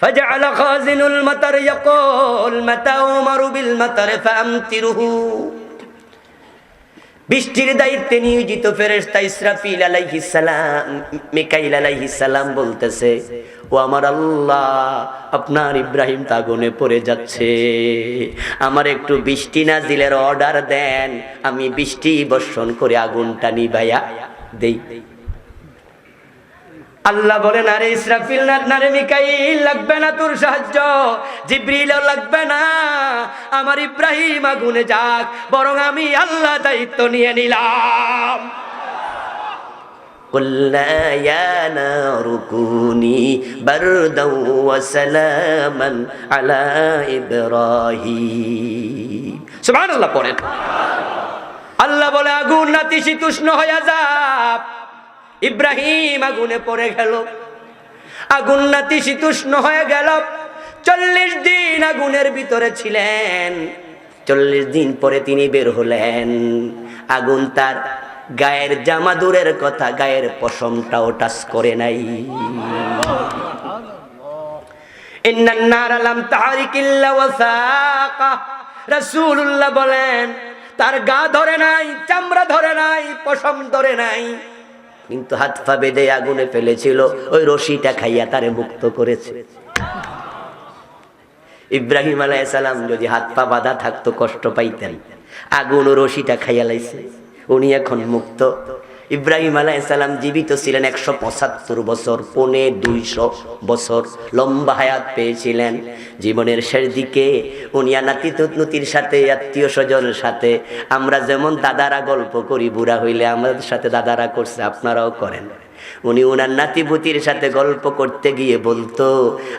ফাজআলা খাজিনুল মাতার ইয়াকুল মাতা উমারু বিল মাতার ফামতিরুহু। বৃষ্টির দায়িত্বে নিয়োজিত ফেরেশতা ইসরাফিল আলাইহিস সালাম, মিকাইল আলাইহিস সালাম বলতেছে, ও আমার আল্লাহ, আপনার ইব্রাহিম তো আগুনে পড়ে যাচ্ছে, আমার একটু বৃষ্টি নাজিলের অর্ডার দেন, আমি বৃষ্টি বর্ষণ করে আগুনটা নিভাইয়া দেই। আল্লাহ বলেন, আরে ইসরাফিল না রে মিকাইল, লাগবে না তোর সাহায্য, জিবরিলও লাগবে না, আমার ইব্রাহিম আগুনে যাক, বরং আমি আল্লাহ দায়িত্ব নিয়ে নিলাম। কুল্লা ইয়া নারু কুনি বারদাও ওয়া সালামান আলা ইব্রাহিম। সুবহানাল্লাহ পড়েন। আল্লাহ বলে, আগুন নাতিশীতোষ্ণ হয়ে যাক। ইব্রাহিম আগুনে পড়ে গেল, আগুন নাতিশীতোষ্ণ হয়ে গেল। 40 দিন আগুনের ভিতরে ছিলেন। 40 দিন পরে তিনি বের হলেন। আগুন তার গায়ের জামা দূরের কথা, গায়ের পশমটাও টাচ করে নাই। ইন্নান নারা লাম তাহরিকিল্লা ওয়াসাকা। রাসূলুল্লাহ বলেন, তার গা ধরে নাই, চামড়া ধরে নাই, পশম ধরে নাই, কিন্তু হাত পা বেঁধে আগুনে ফেলেছিল, ওই রশিটা খাইয়া তারে মুক্ত করেছে। ইব্রাহিম আলাইহিস সালাম যদি হাত পা বাঁধা থাকতো কষ্ট পাইতেন, আগুন ও রশিটা খাইয়া লাইছে, উনি এখন মুক্ত। ইব্রাহিম আলাইহিস সালাম জীবিত ছিলেন 175 বছর, 250 বছর লম্বা হায়াত পেয়েছিলেন। জীবনের শেষ দিকে উনি নাতির সাথে, আত্মীয় স্বজনের সাথে, আমরা যেমন দাদারা গল্প করি, বুড়া হইলে আমাদের সাথে দাদারা করছে, আপনারাও করেন। উনি ওনার নাতিপুতির সাথে গল্প করতে গিয়ে বলতো,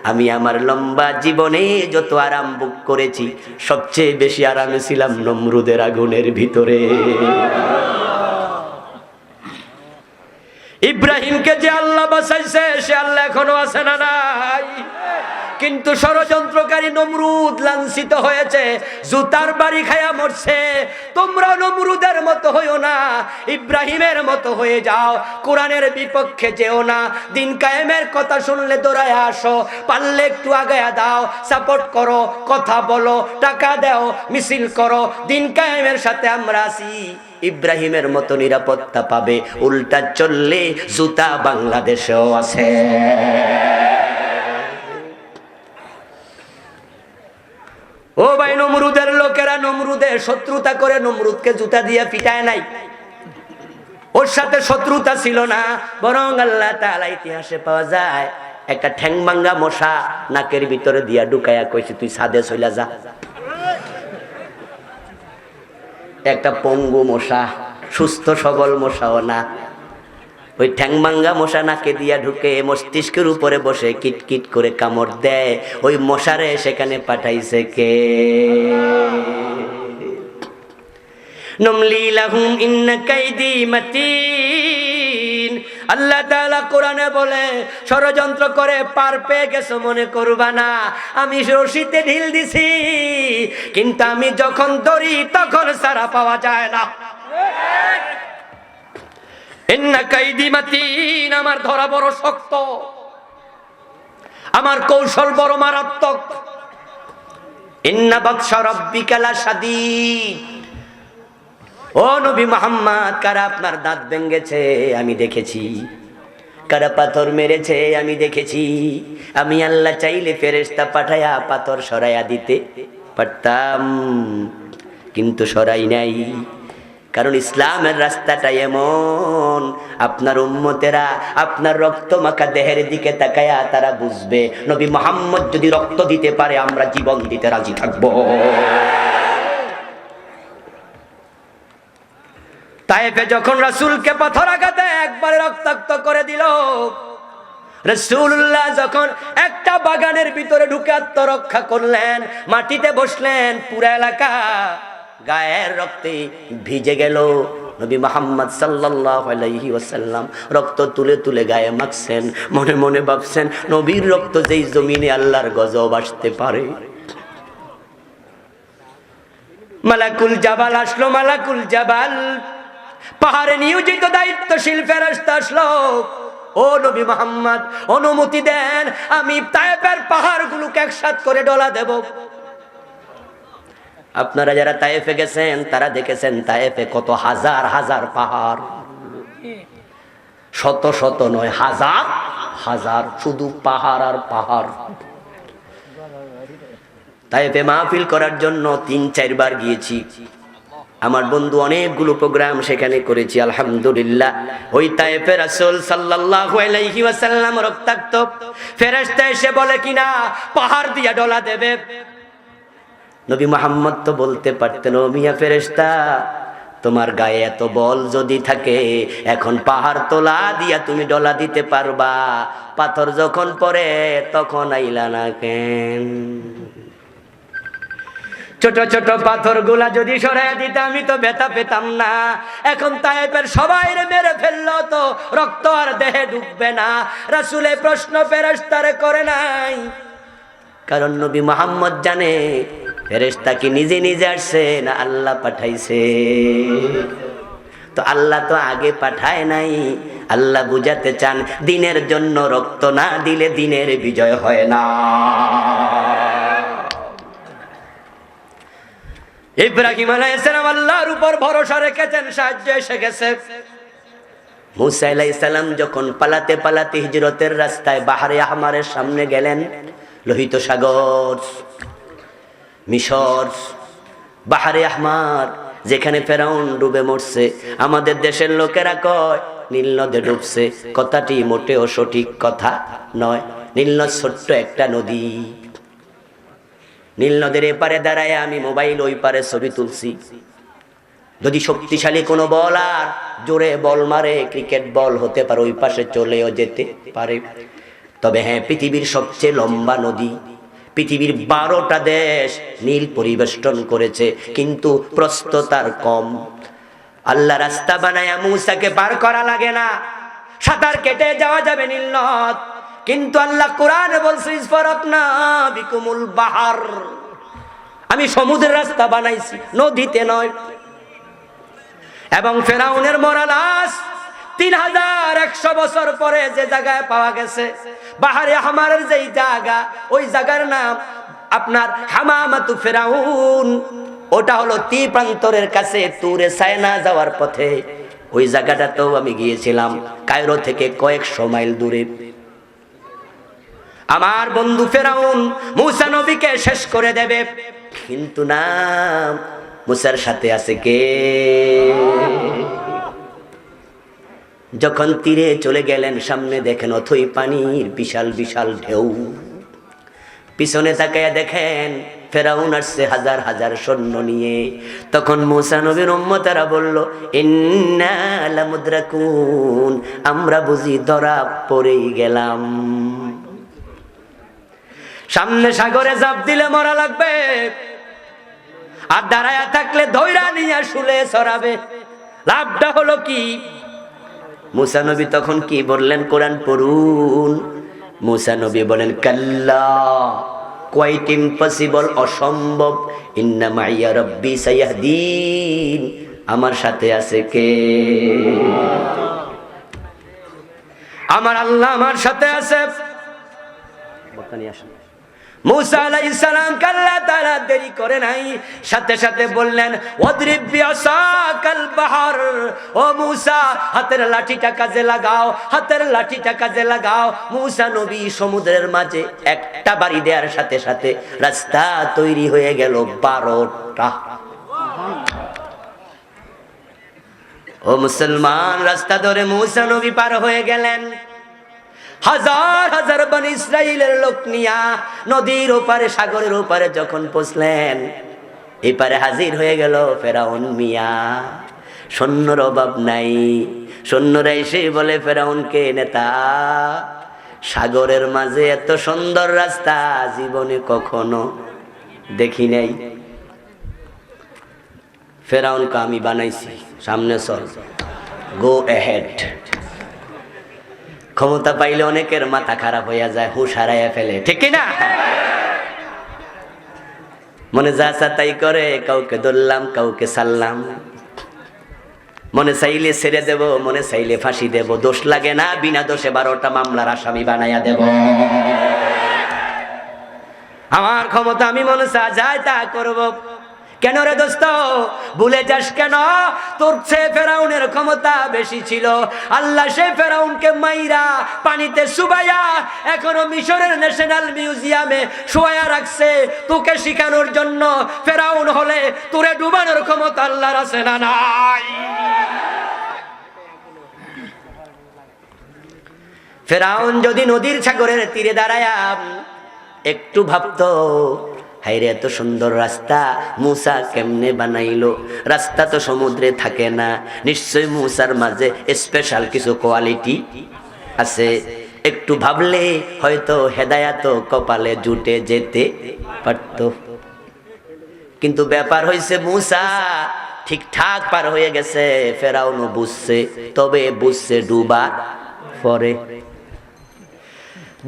আমি আমার লম্বা জীবনে যত আরাম ভোগ করেছি, সবচেয়ে বেশি আরামে ছিলাম নমরুদের আগুনের ভিতরে। ইব্রাহিমকে যে আল্লাহ বাঁচাইছে সে আল্লাহ এখনো আছে না নাই? কিন্তু ষড়যন্ত্রকারী নমরুদ লাঞ্ছিত হয়েছে, জুতার বাড়ি খায়া মরছে। তোমরা নমরুদের মতো হইও না, ইব্রাহিমের মতো হয়ে যাও। কোরআনের বিপক্ষে যেও না, দিন কায়েমের কথা শুনলে দৌড়ায় আসো, পারলে একটু আগায়া দাও, সাপোর্ট করো, কথা বলো, টাকা দাও, মিছিল করো। দিন কায়েমের সাথে আমরা আছি, ইব্রাহিমের মতো নিরাপত্তা পাবে। উল্টা চললে জুতা বাংলাদেশেও আছে। ও ভাই, নমরুদের লোকেরা নমরুদের শত্রুতা করে নমরুদকে জুতা দিয়ে পিটায় নাই, ওর সাথে শত্রুতা ছিল না। বরং আল্লাহ তাআলা ইতিহাসে পাওয়া যায় একটা ঠ্যাং ভাঙ্গা মশা নাকের ভিতরে দিয়া ঢুকায়া কইছে, তুই ছাদে চইলা যা। একটা পঙ্গু মশা, সুস্থ সবল মশাও না, ওই ঠ্যাং ভাঙ্গা মশা নাকে দিয়া ঢুকে মস্তিষ্কের উপরে বসে কিটকিট করে কামড় দেয়। ওই মশারে সেখানে পাঠাইছে কে? নমলি লাহুম ইন্না কাইদি মাতিন। আল্লাহ তাআলা কোরআনে বলে, ষড়যন্ত্র করে পার পেয়ে গেছো মনে করবা না, আমি রশিতে ঢিল দিছি, কিন্তু আমি যখন ধরি তখন ছাড়া পাওয়া যায় না। ইন্না কাইদি মাতিন, আমার ধরা বড় শক্ত, আমার কৌশল বড় মারাত্মক। ইন্না বাতশা রাব্বিকা লাশাদীদ। ও নবী মুহাম্মদ, কারা আপনার দাঁত ভেঙেছে আমি দেখেছি, কারা পাথর মেরেছে আমি দেখেছি। আমি আল্লাহ চাইলে ফেরেশতা পাঠায়া পাথর সরাইয়া দিতে পারতাম, কিন্তু সরাই নাই। কারণ ইসলামের রাস্তাটা এমন, আপনার উম্মতেরা আপনার রক্ত মাখা দেহের দিকে তাকায়া তারা বুঝবে নবী মুহাম্মদ যদি রক্ত দিতে পারে আমরা জীবন দিতে রাজি থাকবো। তায়েফে যখন রাসূলকে পাথর আঘাতে একবারে রক্তাক্ত করে দিল, রাসূলুল্লাহ যখন একটা বাগানের ভিতরে ঢুকে আত্মরক্ষা করলেন, মাটিতে বসলেন, পুরো এলাকা গায়ের রক্তে ভিজে গেল। নবী মুহাম্মদ সাল্লাল্লাহু আলাইহি ওয়াসাল্লাম রক্ত তুলে তুলে গায়ে মাখছেন, মনে মনে ভাবছেন নবীর রক্ত যেই জমিনে আল্লাহর গজব আসতে পারে। মালাকুল জাবাল আসলো, মালাকুল জাবাল পাহাড়ে নিয়োজিত দায়িত্বশীল ফেরেশতা আসলো। ও নবী মুহাম্মদ, অনুমতি দেন, আমি তায়েফের পাহাড়গুলোকে একসাথে করে ডলা দেব। আপনারা যারা তায়েফে গেছেন তারা দেখেছেন তায়েফে কত হাজার হাজার পাহাড়, শত শত নয়, হাজার হাজার, শুধু পাহাড় আর পাহাড়। তায়েফে মাহফিল করার জন্য ৩-৪ বার গিয়েছি। আমার বন্ধু অনেকগুলো প্রোগ্রাম সেখানে করেছি, আলহামদুলিল্লাহ। ওই তায়েফে রাসূল সাল্লাল্লাহু আলাইহি ওয়াসাল্লাম রক্তাক্ত ফেরেশতা এসে বলে কিনা পাহাড় দিয়া ডলা দেবে। নবী মুহাম্মদ তো বলতে পারতেন, ও মিয়া ফেরেশতা, তোমার গায়ে এত বল যদি থাকে এখন পাহাড় তোলা দিয়া তুমি ডলা দিতে পারবা, পাথর যখন পড়ে তখন আইলা না কেন? ছোট ছোট পাথর গুলা যদি সরাইয়া দিতে আমি তো ব্যথা পেতাম না। এখন তায়েফের সবাই মেরে ফেললো তো রক্ত আর দেহে ঢুকবে না। রাসূল এই প্রশ্ন ফেরেশতারে করে নাই, কারণ নবী মুহাম্মদ জানে ফেরেশতা কি নিজে নিজে আসছে না আল্লাহ পাঠাইছে। তো আল্লাহ তো আগে পাঠায় নাই, আল্লাহ বুঝাতে চান দিনের জন্য রক্ত না দিলে দিনের বিজয় হয় না। ইব্রাহিম আলাইহিস সালাম আল্লাহর উপর ভরসা রেখেছেন, সাহায্য এসে গেছে। মুসা আলাইহিস সালাম যখন পালাতে পালাতে হিজরতের রাস্তায় বাহরে আহমারের সামনে গেলেন, লোহিত সাগর, মিশর, বাহরে আহমার, যেখানে ফেরাউন ডুবে মরছে, আমাদের দেশের লোকেরা কয় নীল নদে ডুবছে। কথাটি মোটেও সঠিক কথা নয়। নীল নদ ছোট্ট একটা নদী। নীল নদের এপারে দাঁড়ায় আমি মোবাইল ওই পারে ছবি তুলছি। যদি শক্তিশালী কোনো বলার জোরে বল মারে, ক্রিকেট বল হতে পারে, ওই পাশে চলেও যেতে পারে। তবে হ্যাঁ, পৃথিবীর সবচেয়ে লম্বা নদী, পৃথিবীর 12টা দেশ নীল পরিবেষ্টন করেছে, কিন্তু প্রস্থ তার কম। আল্লাহ রাস্তা বানায়া মুসাকে পার করা লাগে না, সাঁতার কেটে যাওয়া যাবে নীল নদ, কিন্তু আল্লাহ কোরআনে বলছে ইসফারাকনা বিকুমুল বাহার, আমি সমুদ্রের রাস্তা বানাইছি, নদীতে নয়। এবং ফেরাউনের মরা লাশ 3100 বছর পরে যে জায়গায় পাওয়া গেছে, বাহারে হামারের যেই জায়গা, ওই জায়গার নাম আপনার হামামাতু ফেরাউন। ওটা হলো তীপ্রান্তরের কাছে তুরে সায়না যাওয়ার পথে। ওই জায়গাটাতেও আমি গিয়েছিলাম, কায়রো থেকে কয়েকশো মাইল দূরে। আমার বন্ধু ফেরাউন মূসা নবীকে শেষ করে দেবে, কিন্তু না, মূসার সাথে আছে কে? যখন তীরে চলে গেলেন, সামনে দেখেন অথই পানির বিশাল বিশাল ঢেউ, পিছনে তাকায়া দেখেন ফেরাউন আসছে হাজার হাজার সৈন্য নিয়ে। তখন মূসা নবীর উম্মতেরা বলল, ইন্না লামুদরাকুন, আমরা বুঝি ধরা পড়েই গেলাম। সামনে সাগরে ঝাঁপ দিলে মরা লাগবে, আর দাঁড়ায়া থাকলে ধৈরা নিয়ে শুলে ছড়াবে। লাভটা হলো কি? মূসা নবী তখন কি বললেন? কোরআন পড়ুন। মূসা নবী বলেন, কাল্লা, কোয়াইট ইম্পসিবল, অসম্ভব। ইন্না মাইয়া রাব্বি সায়াহদিন, আমার সাথে আছে কে? আমার আল্লাহ আমার সাথে আছে। মূসা আলাইহিস সালাম কাল্লা, তারা দেরি করে নাই, সাথে সাথে বললেন, ওয়াদরিব বিআসাকাল বাহর, ও মূসা হাতের লাঠিটা কাজে লাগাও, হাতের লাঠিটা কাজে লাগাও। মূসা নবী সমুদ্রের মাঝে একটা বাড়ি দেওয়ার সাথে সাথে রাস্তা তৈরি হয়ে গেল 12টা। ও মুসলমান, রাস্তা ধরে মূসা নবী পার হয়ে গেলেন। হাজার হাজার বনি ইসরাইলের লোক নিয়া নদীর ওপারে, সাগরের ওপারে যখন পৌঁছলেন, এপারে হাজির হয়ে গেল ফেরাউন মিয়া। সৈন্যর অভাব নাই, সৈন্যরা এসে বলে ফেরাউনকে, নেতা, সাগরের মাঝে এত সুন্দর রাস্তা জীবনে কখনো দেখি নাই। ফেরাউনকে আমি বানাইছি, সামনে চল, গো এহেড। ক্ষমতা পাইলে অনেকের মাথা খারাপ হইয়া যায়, হুঁশ হারাইয়া ফেলে, ঠিক না? মনে যা চা তাই করে, কাউকে ধরলাম কাউকে ছাড়লাম, মনে চাইলে ছেড়ে দেব, মনে চাইলে ফাঁসি দেব, দোষ লাগে না, বিনা দোষে 12টা মামলার আসামি বানাইয়া দেব। আমার ক্ষমতা, আমি মনে চা যায় তা করব। কেন রে দোস্ত, ভুলে যাস কেন? তোর চেয়ে ফেরাউনের ক্ষমতা বেশি ছিল। আল্লাহ সে ফেরাউনকে মাইরা পানিতে চুবাইয়া এখনো মিশরের ন্যাশনাল মিউজিয়ামে শোয়া রাখছে, তোকে শিখানোর জন্য। ফেরাউন হলে তোরে ডুবানোর ক্ষমতা আল্লাহর আছে না নাই? ফেরাউন যদি নদীর সাগরের তীরে দাঁড়ায়া একটু ভাবতো, হায়রে এত সুন্দর রাস্তা মূসা কেমনে বানাইলো? রাস্তা তো সমুদ্রে থাকে না, নিশ্চয় মূসার মাঝে স্পেশাল কিছু কোয়ালিটি আছে। একটু ভাবলে হয়তো হেদায়াত কপালে জুটে যেতে পারত। কিন্তু ব্যাপার হয়েছে, মূসা ঠিকঠাক পার হয়ে গেছে, ফেরাউনও বুঝছে, তবে বুঝছে ডুবার পরে।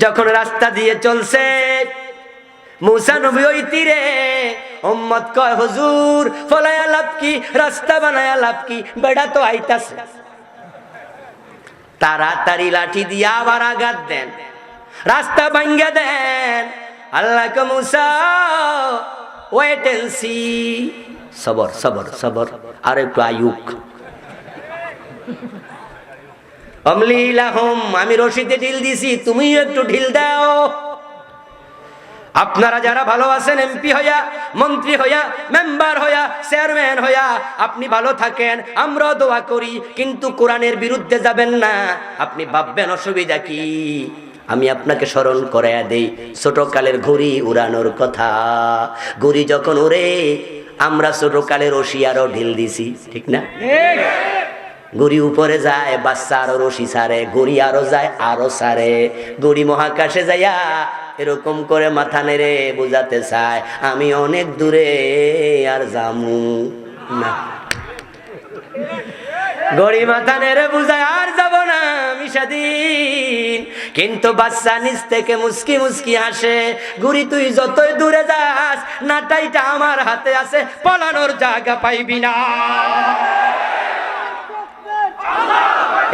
যখন রাস্তা দিয়ে চলছে মূসা নবী ওই তীরে, উম্মত কয়, হুজুর ফলায়া লাভ কি, রাস্তা বানায়া লাভ কি, বেড়া তো আইতাছে। তাড়াতাড়ি লাঠি দিয়ে আবার আঘাত দেন, রাস্তা ভাঙ্গা দেন। আল্লাহ কে, মূসা ওয়েট এন্ড সি, সবর সবর সবর, আর একটু আয়ুক। আমলি লাহুম, আমি রশিদে ঢিল দিছি, তুমিও একটু ঢিল দাও। আপনারা যারা ভালো আছেন, এমপি হইয়া, মন্ত্রী হইয়া, মেম্বার হইয়া, চেয়ারম্যান হইয়া, আপনি ভালো থাকেন, আমরাও দোয়া করি, কিন্তু কোরআনের বিরুদ্ধে যাবেন না। আপনি ভাববেন অসুবিধা কি? আমি আপনাকে স্মরণ করাইয়া দেই ছোটকালের ঘুড়ি উড়ানোর কথা। ঘুড়ি যখন উড়ে, আমরা ছোটকালের রশি আরো ঢিল দিছি, ঠিক না? ঘুড়ি উপরে যায়, বাচ্চা আরো রশি ছাড়ে, ঘুড়ি আরো যায়, আরো ছাড়ে। ঘুড়ি মহাকাশে যাইয়া এরকম করে মাথা নেড়ে বুঝাতে চায়, আমি অনেক দূরে আর যামু না। ঘড়ি মাথা নেড়ে বুঝায়, আর যাব না, আমি স্বাধীন, কিন্তু বাচ্চা নিচ থেকে মুস্কি মুস্কি হাসে, ঘুরি তুই যতই দূরে যাস নাটাইটা আমার হাতে আছে, পলানোর জায়গা পাইবি না।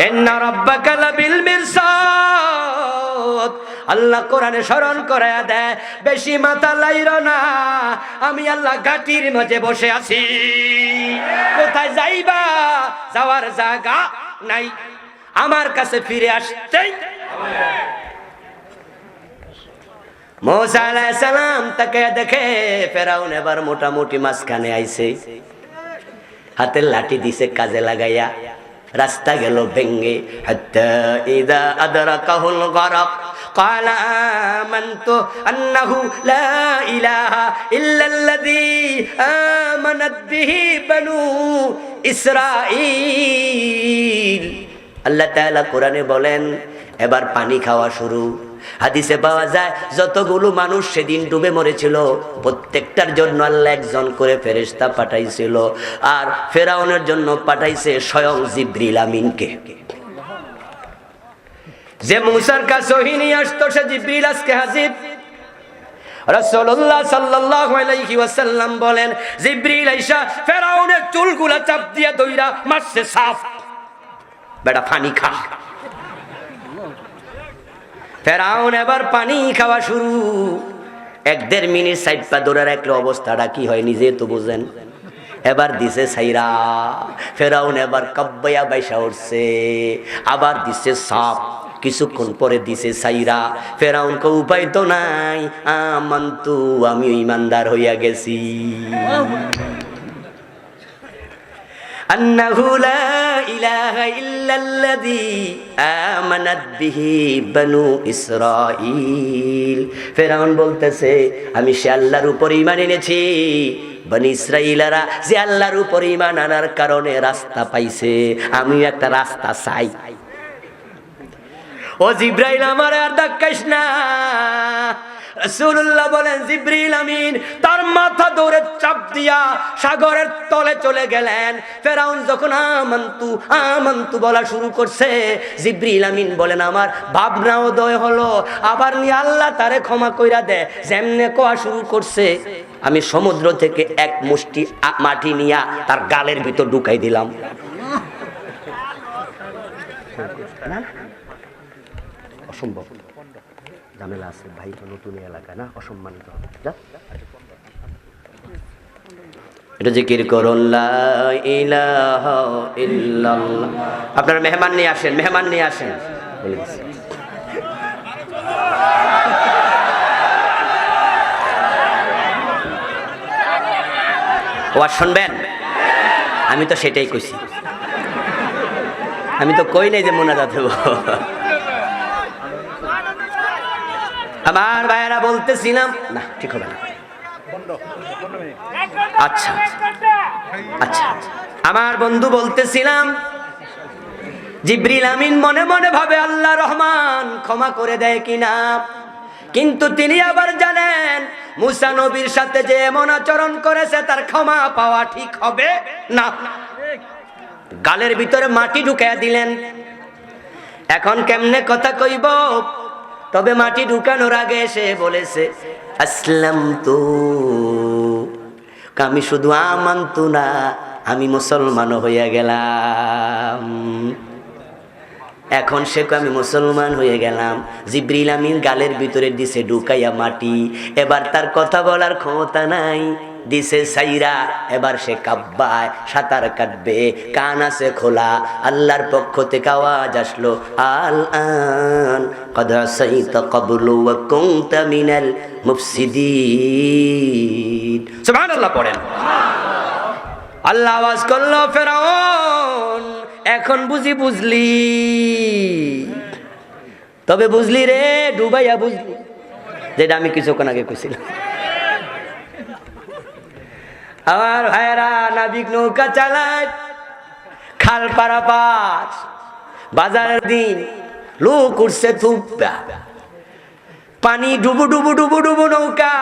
ইন্না রাব্বাকা লাবিল মিরসাদ, আল্লাহ কোরআনে স্মরণ করায়া দেয়, বেশি মাথা লাইরো না, আমি আল্লাহ ঘাটির মাঝে বসে আছি। কোথায় যাইবা? যাওয়ার জায়গা নাই, আমার কাছে ফিরে আসতেই। মুসা আলাইহিস সালাম তাকে দেখে ফেরাউন এবার মোটামুটি মাঝখানে আইছে, হাতের লাঠি দিছে কাজে লাগাইয়া, রাস্তা গেল ভেঙ্গে। হাত্তা ইযা আদরাকাহুল গরক قال آمنت أنه لا إله إلا الذي آمنت به بنو إسرائيل। আল্লাহ তাআলা কোরআনে বলেন এবার পানি খাওয়া শুরু। হাদিসে পাওয়া যায় যতগুলো মানুষ সেদিন ডুবে মরেছিল প্রত্যেকটার জন্য আল্লাহ একজন করে ফেরেশতা পাঠাইছিল, আর ফেরাউনের জন্য পাঠাইছে স্বয়ং জিবরিল আমিনকে। যে মুসার কাছে ওহী নিয়ে আসতো সে জিবরিল আজকে হাজির। রাসূলুল্লাহ সাল্লাল্লাহু আলাইহি ওয়াসাল্লাম বলেন জিবরিল আইসা ফেরাউনের চুলগুলা চাপ দিয়া দইরা মারছে সাফ, বেটা পানি খা। ফেরাউন এবার পানি খাওয়া শুরু। 1-1.5 মিনিট সাইড পা ধরে রাখলে অবস্থাটা কি হয় নিজে তো বুঝেন। এবার দিছে সাইরা, ফেরাউন এবার কাব্বায়া বাইসা উঠছে, আবার দিছে সাপ, কিছুক্ষণ পরে দিছে সাইরা। ফেরাউনকে উপায় তো নাই, আমান্তু আমি ইমানদার হইয়া গেছি। আন্নাহু লা ইলাহা ইল্লাল্লাযী আমানাত বিহি বনু ইসরাঈল। ফেরাউন বলতেছে আমি সে আল্লাহর উপর ঈমান এনেছি, বনি ইসরাঈলরা যে আল্লাহর উপর ঈমান আনার কারণে রাস্তা পাইছে, আমি একটা রাস্তা চাই। ও জিবরাইল আমার আর ধাক্কাইস না। রাসূলুল্লাহ বলেন জিবরিল আমিন তার মাথা ধরে চাপ দিয়া সাগরের তলে চলে গেলেন। ফেরাউন যখন আমান্তু আমান্তু বলা শুরু করছে, জিবরিল আমিন বলেন আমার ভাবনা উদয় হলো, আবার নিয়ে আল্লাহ তারে ক্ষমা কইরা দেয়। যেমনে কোয়া শুরু করছে আমি সমুদ্র থেকে এক মুষ্টি মাটি নিয়া তার গালের ভিতর ঢুকাই দিলাম। অসম্ভব, ঝামেলা আছে ভাই, তো নতুন এলাকা না, অসম্মানিত হবে। এটা জিকির করুন লা ইলাহা ইল্লাল্লাহ। আপনারা মেহমান নিয়ে আসেন, মেহমান নিয়ে আসেন। ওয়াজ শুনবেন? আমি তো সেটাই কইছি, আমি তো কই নাই যে মোনাজাত দেব। আমার ভাইয়েরা বলতেছিলাম না, ঠিক হবে না। আচ্ছা আচ্ছা, আমার বন্ধু বলতেছিলাম জিবরিল আমিন মনে মনে ভাবে আল্লাহ রহমান ক্ষমা করে দেয় কিনা, কিন্তু তিনি আবার জানেন মুসা নবীর সাথে যে এমন আচরণ করেছে তার ক্ষমা পাওয়া ঠিক হবে না। গালের ভিতরে মাটি ঢুকাইয়া দিলেন। এখন কেমনে কথা কইব? তবে মাটি ঢুকানোর আগে এসে বলেছে আসলামতু, আমি শুধু আমান্তু না, আমি মুসলমান হইয়া গেলাম। এখন সে আমি মুসলমান হয়ে গেলাম। জিবরিল আমিন গালের ভিতরে দিছে ঢুকাইয়া মাটি, এবার তার কথা বলার ক্ষমতা নাই, দিছে সাইরা। এবার সে কাব্বায় সাঁতার কাটবে, কান আছে খোলা। আল্লাহর পক্ষ থেকে আওয়াজ আসলো আল আন কদ আসাইতা ক্বাবলু ওয়া কুনতা মিনাল মুফসিদিন। সুবহানাল্লাহ পড়েন। আল্লাহ আওয়াজ করলো ফেরাউন এখন বুঝলি, তবে বুঝলি রে ডুবাইয়া বুঝলি, যেটা আমি কিছুক্ষণ আগে কইছিলাম। আমার ভাইয়েরা নাবিক নৌকা চালায়, খাল পারাপার, বাজারের দিন লোক উঠছে থুপা, পানি ডুবু ডুবু ডুবু ডুবু নৌকা।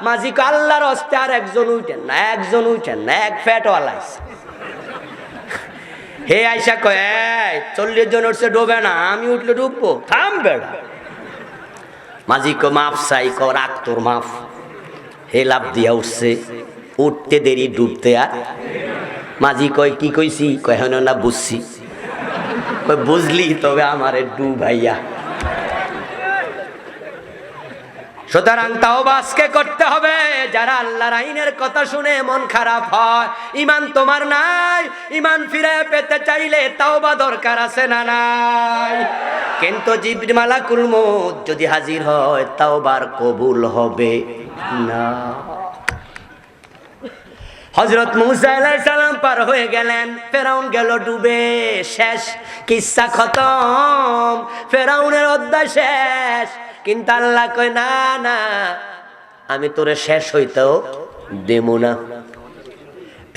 মাঝি আল্লাহর হস্তে আর একজন উঠেন না, একজন উঠেন না, এক ফ্যাটওয়ালা হে আইসা কয় 40 জন উঠছে, ডোবে না, আমি উঠলে ডুববো, থাম বেড়া। মাঝি কো মাফ চাই, ক রাখ তোর মাফ। হে লাভ দিয়া উঠছে, উঠতে দেরি ডুবতে আর। মাঝি কয় কি কইছি? কয় হেন না বুঝছি। কয় বুঝলি, তবে আমারে ডুবাইয়া। সুতরাং তাওবা আজকে করতে হবে। যারা আল্লাহর আইনের কথা শুনে মন খারাপ হয়, ঈমান তোমার নাই, ঈমান ফিরে পেতে চাইলে তাওবা দরকার আছে না নাই? কিন্তু জিবরিল মালাকুল মউত যদি হাজির হয়, তাওবার কবুল হবে না। হযরত মুসা আলাইহিস সালাম পার হয়ে গেলেন, ফেরাউন গেল ডুবে, শেষ, কিচ্ছা খতম, ফেরাউনের অধ্যায় শেষ। কিন্তু আল্লাহ কয় না না, আমি তোরে শেষ হইতেও দেব না।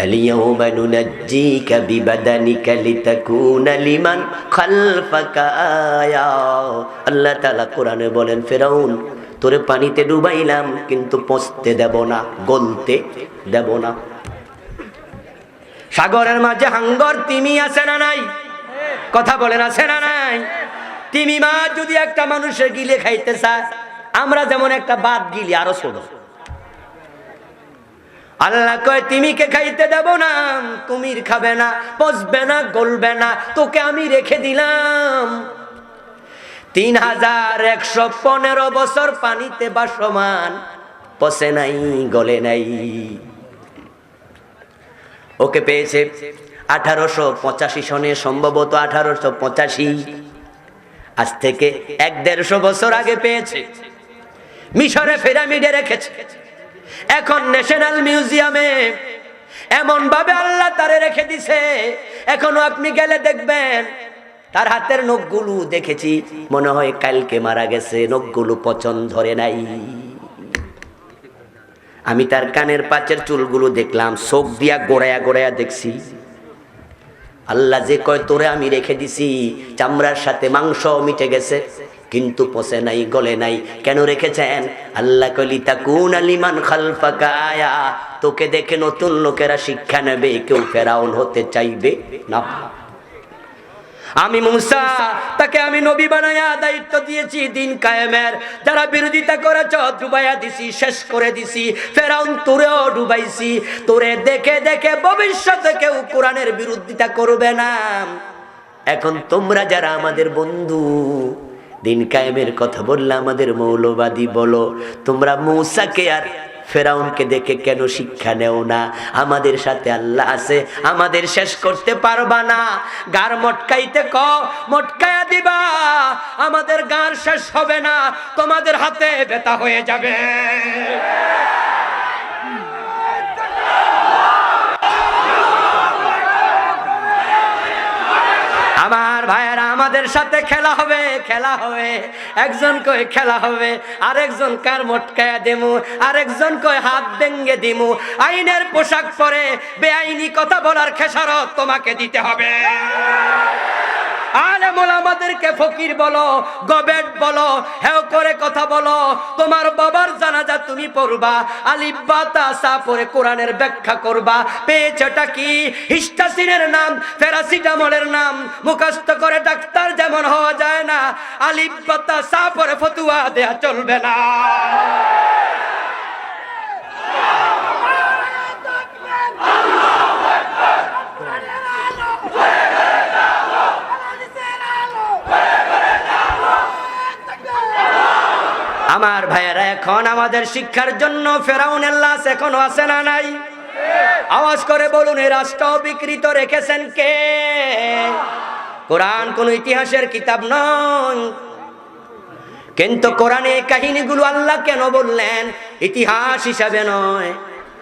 আলিয়াউমা নুনাজ্জিকা বিবাদানিকা লিতাকুনা লিমান খালফাকা আয়া। আল্লাহ তাআলা কোরআনে বলেন, ফেরাউন তোরে পানিতে ডুবাইলাম, কিন্তু পচতে দেব না, গলতে দেব না। সাগরের মাঝে হাঙ্গর তিমি আছে না নাই? কথা বলেন, আছে না নাই? তিমি মাছ যদি একটা মানুষের গিলে খাইতে চায়, আমরা যেমন একটা বাদ গিলি, আরো ছোট। আল্লাহ কয় তিমিকে খাইতে দেব না, কুমির খাবে না, পচবে না, গলবে না, তোকে আমি রেখে দিলাম 3115 বছর পানিতে বাসমান, পচে নাই, গলে নাই। ওকে পেয়েছে 1885 সনে, সম্ভবত 1885, আজ থেকে 150 বছর আগে পেয়েছে। মিশরে পিরামিডে রেখেছে, এখন ন্যাশনাল মিউজিয়ামে এমন ভাবে আল্লাহ তারে রেখে দিছে, এখনো আপনি গেলে দেখবেন তার হাতের নখগুলো, দেখেছি মনে হয় কালকে মারা গেছে, নখগুলো পচন ধরে নাই। আমি তার কানের পাঁচের চুলগুলো দেখলাম, চোখ দিয়া গোড়ায়া গোড়ায়া দেখছি। আল্লাহ যে কয় তোরে আমি রেখে দিছি, চামড়ার সাথে মাংস মিটে গেছে, কিন্তু পচে নাই, গলে নাই। কেন রেখেছেন? আল্লাহ কয় লিতাকুনা লিমান খালফাকা আয়া, তোকে দেখে নতুন লোকেরা শিক্ষা নেবে, কেউ ফেরাউন হতে চাইবে না। আমি মুসা, তাকে আমি নবী বানায়া দায়িত্ব দিয়েছি দিন কায়েমের। যারা বিরোধিতা করেছ ডুবাইয়া দিছি, শেষ করে দিছি। ফেরাউন তোরেও ডুবাইছি, তোরে দেখে দেখে ভবিষ্যতে কেউ কোরআনের বিরোধিতা করবে না। এখন তোমরা যারা আমাদের বন্ধু, দিন কায়েমের কথা বললে আমাদের মৌলবাদী বলো, তোমরা মুসাকে আর ফেরাউনকে দেখে কেন শিক্ষা নেও না? আমাদের সাথে আল্লাহ আছে, আমাদের শেষ করতে পারবা না। গার মটকাইতে মটকায়া দিবা, আমাদের গার শেষ হবে না, তোমাদের হাতে ব্যথা হয়ে যাবে। আমার ভাইয়েরা, আমাদের সাথে খেলা হবে, খেলা হবে। একজন কয় খেলা হবে, আরেকজন কার মটকায়া দেমু, আরেকজন কয় হাত ভেঙ্গে দিমু। আইনের পোশাক পরে বেআইনি কথা বলার খেসারত তোমাকে দিতে হবে। আলেম ওলামাদেরকে ফকির বলো, গবেট বলো, হেও করে কথা বলো। তোমার বাবার জানাজা তুমি পড়বা, আলিফ বা তা সা পড়ে কোরআনের ব্যাখ্যা করবা। পেয়েছেটা কি? হিস্টাসিনের নাম, প্যারাসিটামলের নাম মুখস্থ করে ডাক্তার যেমন হওয়া যায় না, আলিফ বা তা সা পড়ে ফতুয়া দেয়া চলবে না। আমার ভাইয়েরা, এখন আমাদের শিক্ষার জন্য ফেরাউনের লাশ এখনো আছে না নাই? আওয়াজ করে বলুন, এই রাষ্ট্র বিকৃত রেখেছেন কে? কোরআন কোন ইতিহাসের কিতাব নয়, কিন্তু কোরআনে কাহিনীগুলো আল্লাহ কেন বললেন? ইতিহাস হিসাবে নয়,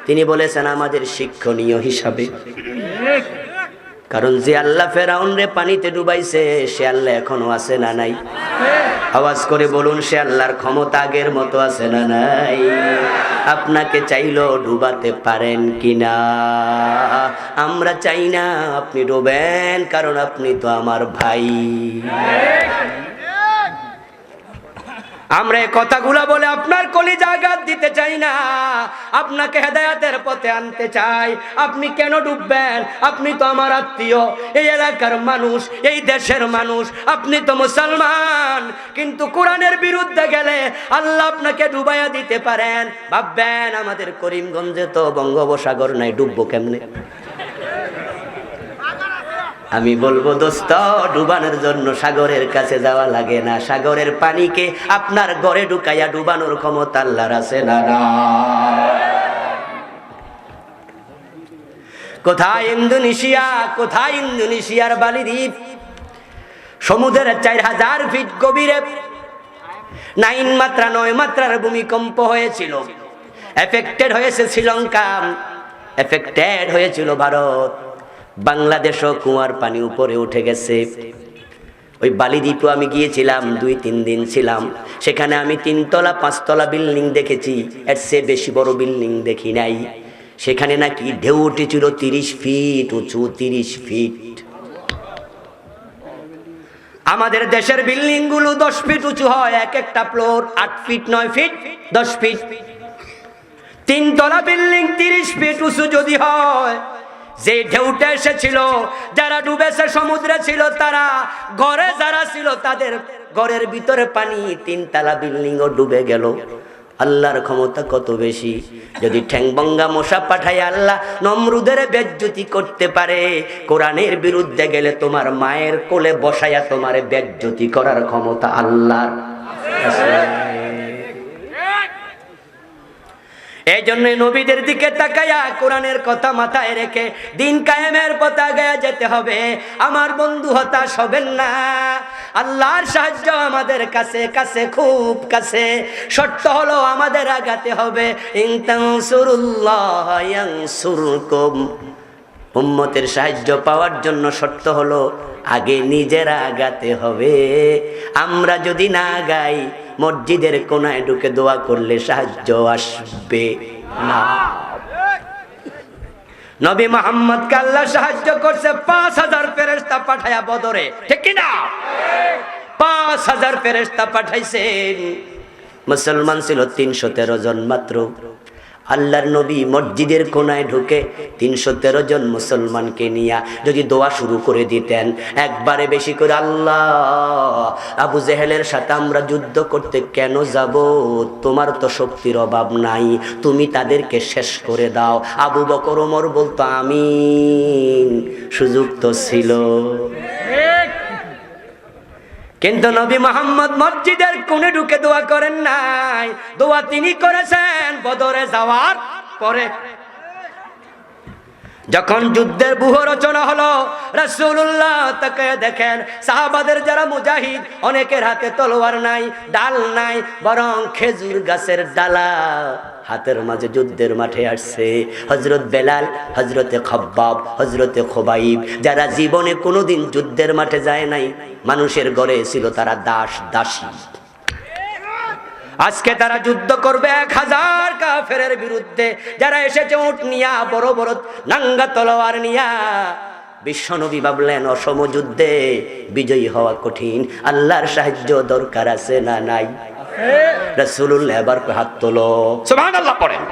তিনি বলেছেন আমাদের শিক্ষণীয় হিসাবে। কারণ যে আল্লাহ ফেরাউন রে পানিতে ডুবাইছে, সে আল্লাহ এখনো আছে না নাই? আওয়াজ করে বলুন, সে আল্লাহর ক্ষমতা আগের মতো আছে না নাই? আপনাকে চাইলো ডুবাতে পারেন কিনা? আমরা চাই না আপনি ডুবেন, কারণ আপনি তো আমার ভাই। আমরা এই কথাগুলো বলে আপনার কলিজা আঘাত দিতে চাই না, আপনাকে হেদায়েতের পথে আনতে চাই। আপনি কেন ডুববেন? আপনি তো আমার আত্মীয়, এই এলাকার মানুষ, এই দেশের মানুষ, আপনি তো মুসলমান। কিন্তু কোরআনের বিরুদ্ধে গেলে আল্লাহ আপনাকে ডুবাইয়া দিতে পারেন। ভাববেন আমাদের করিমগঞ্জে তো বঙ্গোপসাগর নাই, ডুববো কেমনে? আমি বলবো দোস্ত, ডুবানোর জন্য সাগরের কাছে যাওয়া লাগে না, সাগরের পানিকে আপনার ঘরে ঢুকাইয়া ডুবানোর ক্ষমতা আল্লাহর আছে না? কোথায় ইন্দোনেশিয়া, কোথায় ইন্দোনেশিয়ার বালি দ্বীপ, সমুদ্রের 4000 ফিট গভীরে 9 মাত্রা 9 মাত্রার ভূমিকম্প হয়েছিল। এফেক্টেড হয়েছে শ্রীলঙ্কা, এফেক্টেড হয়েছিল ভারত, বাংলাদেশও কুয়ার পানি উপরে উঠে গেছে। ওই বালিদ্বীপে আমি গিয়েছিলাম, 2-3 দিন ছিলাম সেখানে। আমি 3 তলা 5 তলা বিল্ডিং দেখেছি, এর চেয়ে বেশি বড় বিল্ডিং দেখি নাই। সেখানে নাকি ঢেউ উঠেছিল 30 ফিট উঁচু, 30 ফিট। আমাদের দেশের বিল্ডিং গুলো 10 ফিট উঁচু হয়, এক একটা ফ্লোর 8 ফিট 9 ফিট 10 ফিট। 3 তলা বিল্ডিং 30 ফিট উঁচু যদি হয়, যে ঢেউটা এসেছিল, যারা ডুবেছে সমুদ্রে ছিল, তারা ঘরে যারা ছিল তাদের ঘরের ভিতরে পানি, 3 তলা বিল্ডিংও ডুবে গেল। আল্লাহর ক্ষমতা কত বেশি! যদি ঠ্যাংবঙ্গা মশা পাঠায় আল্লাহ নমরুদের বেজ্জতি করতে পারে, কোরআনের বিরুদ্ধে গেলে তোমার মায়ের কোলে বসায়া তোমার বেজ্জতি করার ক্ষমতা আল্লাহর আছে। এই জন্য নবীদের দিকে তাকায়া কোরআনের কথা মাথায় রেখে দিন কায়েমের পথে আগায়া যেতে হবে। আমার বন্ধু হতাশ হবেন না, আল্লাহর সাহায্য আমাদের কাছে কাছে, খুব কাছে। শর্ত হলো আমাদের আগাতে হবে। ইন তানসুরুল্লাহ ইয়ানসুরকুম। উম্মতের সাহায্য পাওয়ার জন্য শর্ত হলো আগে নিজেরা আগাতে হবে। আমরা যদি না গাই, মসজিদের কোনায় ঢুকে দোয়া করলে সাহায্য আসবে না। নবী মুহাম্মদকে আল্লাহ সাহায্য করছে 5000 ফেরেশতা পাঠায়া বদরে, ঠিক কি না? 5000 ফেরেশতা পাঠাইছেন। মুসলমান ছিল 313 জন মাত্র। আল্লাহর নবী মসজিদের কোনায় ঢুকে 313 জন মুসলমানকে নিয়ে যদি দোয়া শুরু করে দিতেন একবারে বেশি করে, আল্লাহ আবু জেহেলের সাথে আমরা যুদ্ধ করতে কেন যাব? তোমার তো শক্তির অভাব নাই, তুমি তাদেরকে শেষ করে দাও। আবু বকর ওমর বলতো আমিন, সুযোগ তো ছিল। কিন্তু নবী মুহাম্মদ মসজিদের কোণে ঢুকে দোয়া করেন নাই, দোয়া তিনি করেছেন বদরে যাওয়ার পরে। যখন যুদ্ধের ব্যূহ রচনা হলো, রাসূলুল্লাহ তাকে দেখেন সাহাবাদের যারা মুজাহিদ, অনেকের হাতে তলোয়ার নাই, ডাল নাই, বরং খেজুর গাছের ডালা হাতের মাঝে যুদ্ধের মাঠে আসছে। হযরত বেলাল, হযরতে খাব্বাব, হযরতে খুবাইব, যারা জীবনে কোনোদিন যুদ্ধের মাঠে যায় নাই, মানুষের ঘরে ছিল তারা দাস দাসী, আজকে তারা যুদ্ধ করবে 1000 কাফেরের বিরুদ্ধে, যারা এসেছে উট নিয়া, বড় বড় নাঙ্গা তলোয়ার নিয়া। বিশ্বনবী ভাবলেন অসম যুদ্ধে বিজয়ী হওয়া কঠিন, আল্লাহর সাহায্য দরকার আছে না নাই? রাসূলুল্লাহ এবার হাত তোলো, সুবহানাল্লাহ পড়েন।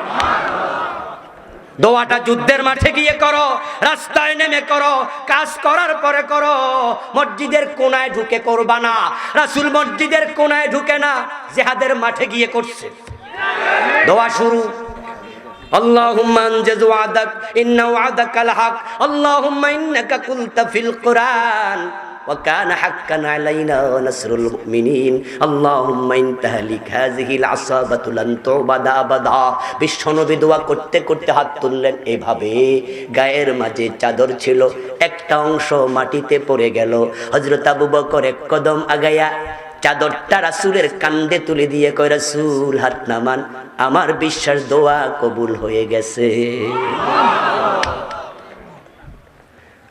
দোয়াটা যুদ্ধের মাঠে গিয়ে করো, রাস্তায় নেমে করো, কাজ করার পরে করো। মসজিদের কোনায় ঢুকে করবা না। রাসূল মসজিদের কোনায় ঢুকে না, জিহাদের মাঠে গিয়ে করছে। দোয়া শুরু, আল্লাহুম্মা আনজিজ ওয়াদাক ইন্না ওয়াদাকাল হক, আল্লাহুম্মা ইন্নাকা কুলতা ফিল কুরআন ওয়া কানা হাক্কান আলাইনা নাসরুল মুমিনিন, আল্লাহুম্মা ইনতাহলিক হাযিহিল আসাবাতু লান তুবাদা আবাদা। বিশ্বনবী দোয়া করতে করতে হাত তুললেন এভাবে, গায়ের মাঝে চাদর ছিল, একটা অংশ মাটিতে পড়ে গেল। হযরত আবু বকর এক কদম আগায়া চাদরটা রাসূলের কাঁধে তুলে দিয়ে কয়, রাসূল হাত নামান, আমার বিশ্বাস দোয়া কবুল হয়ে গেছে।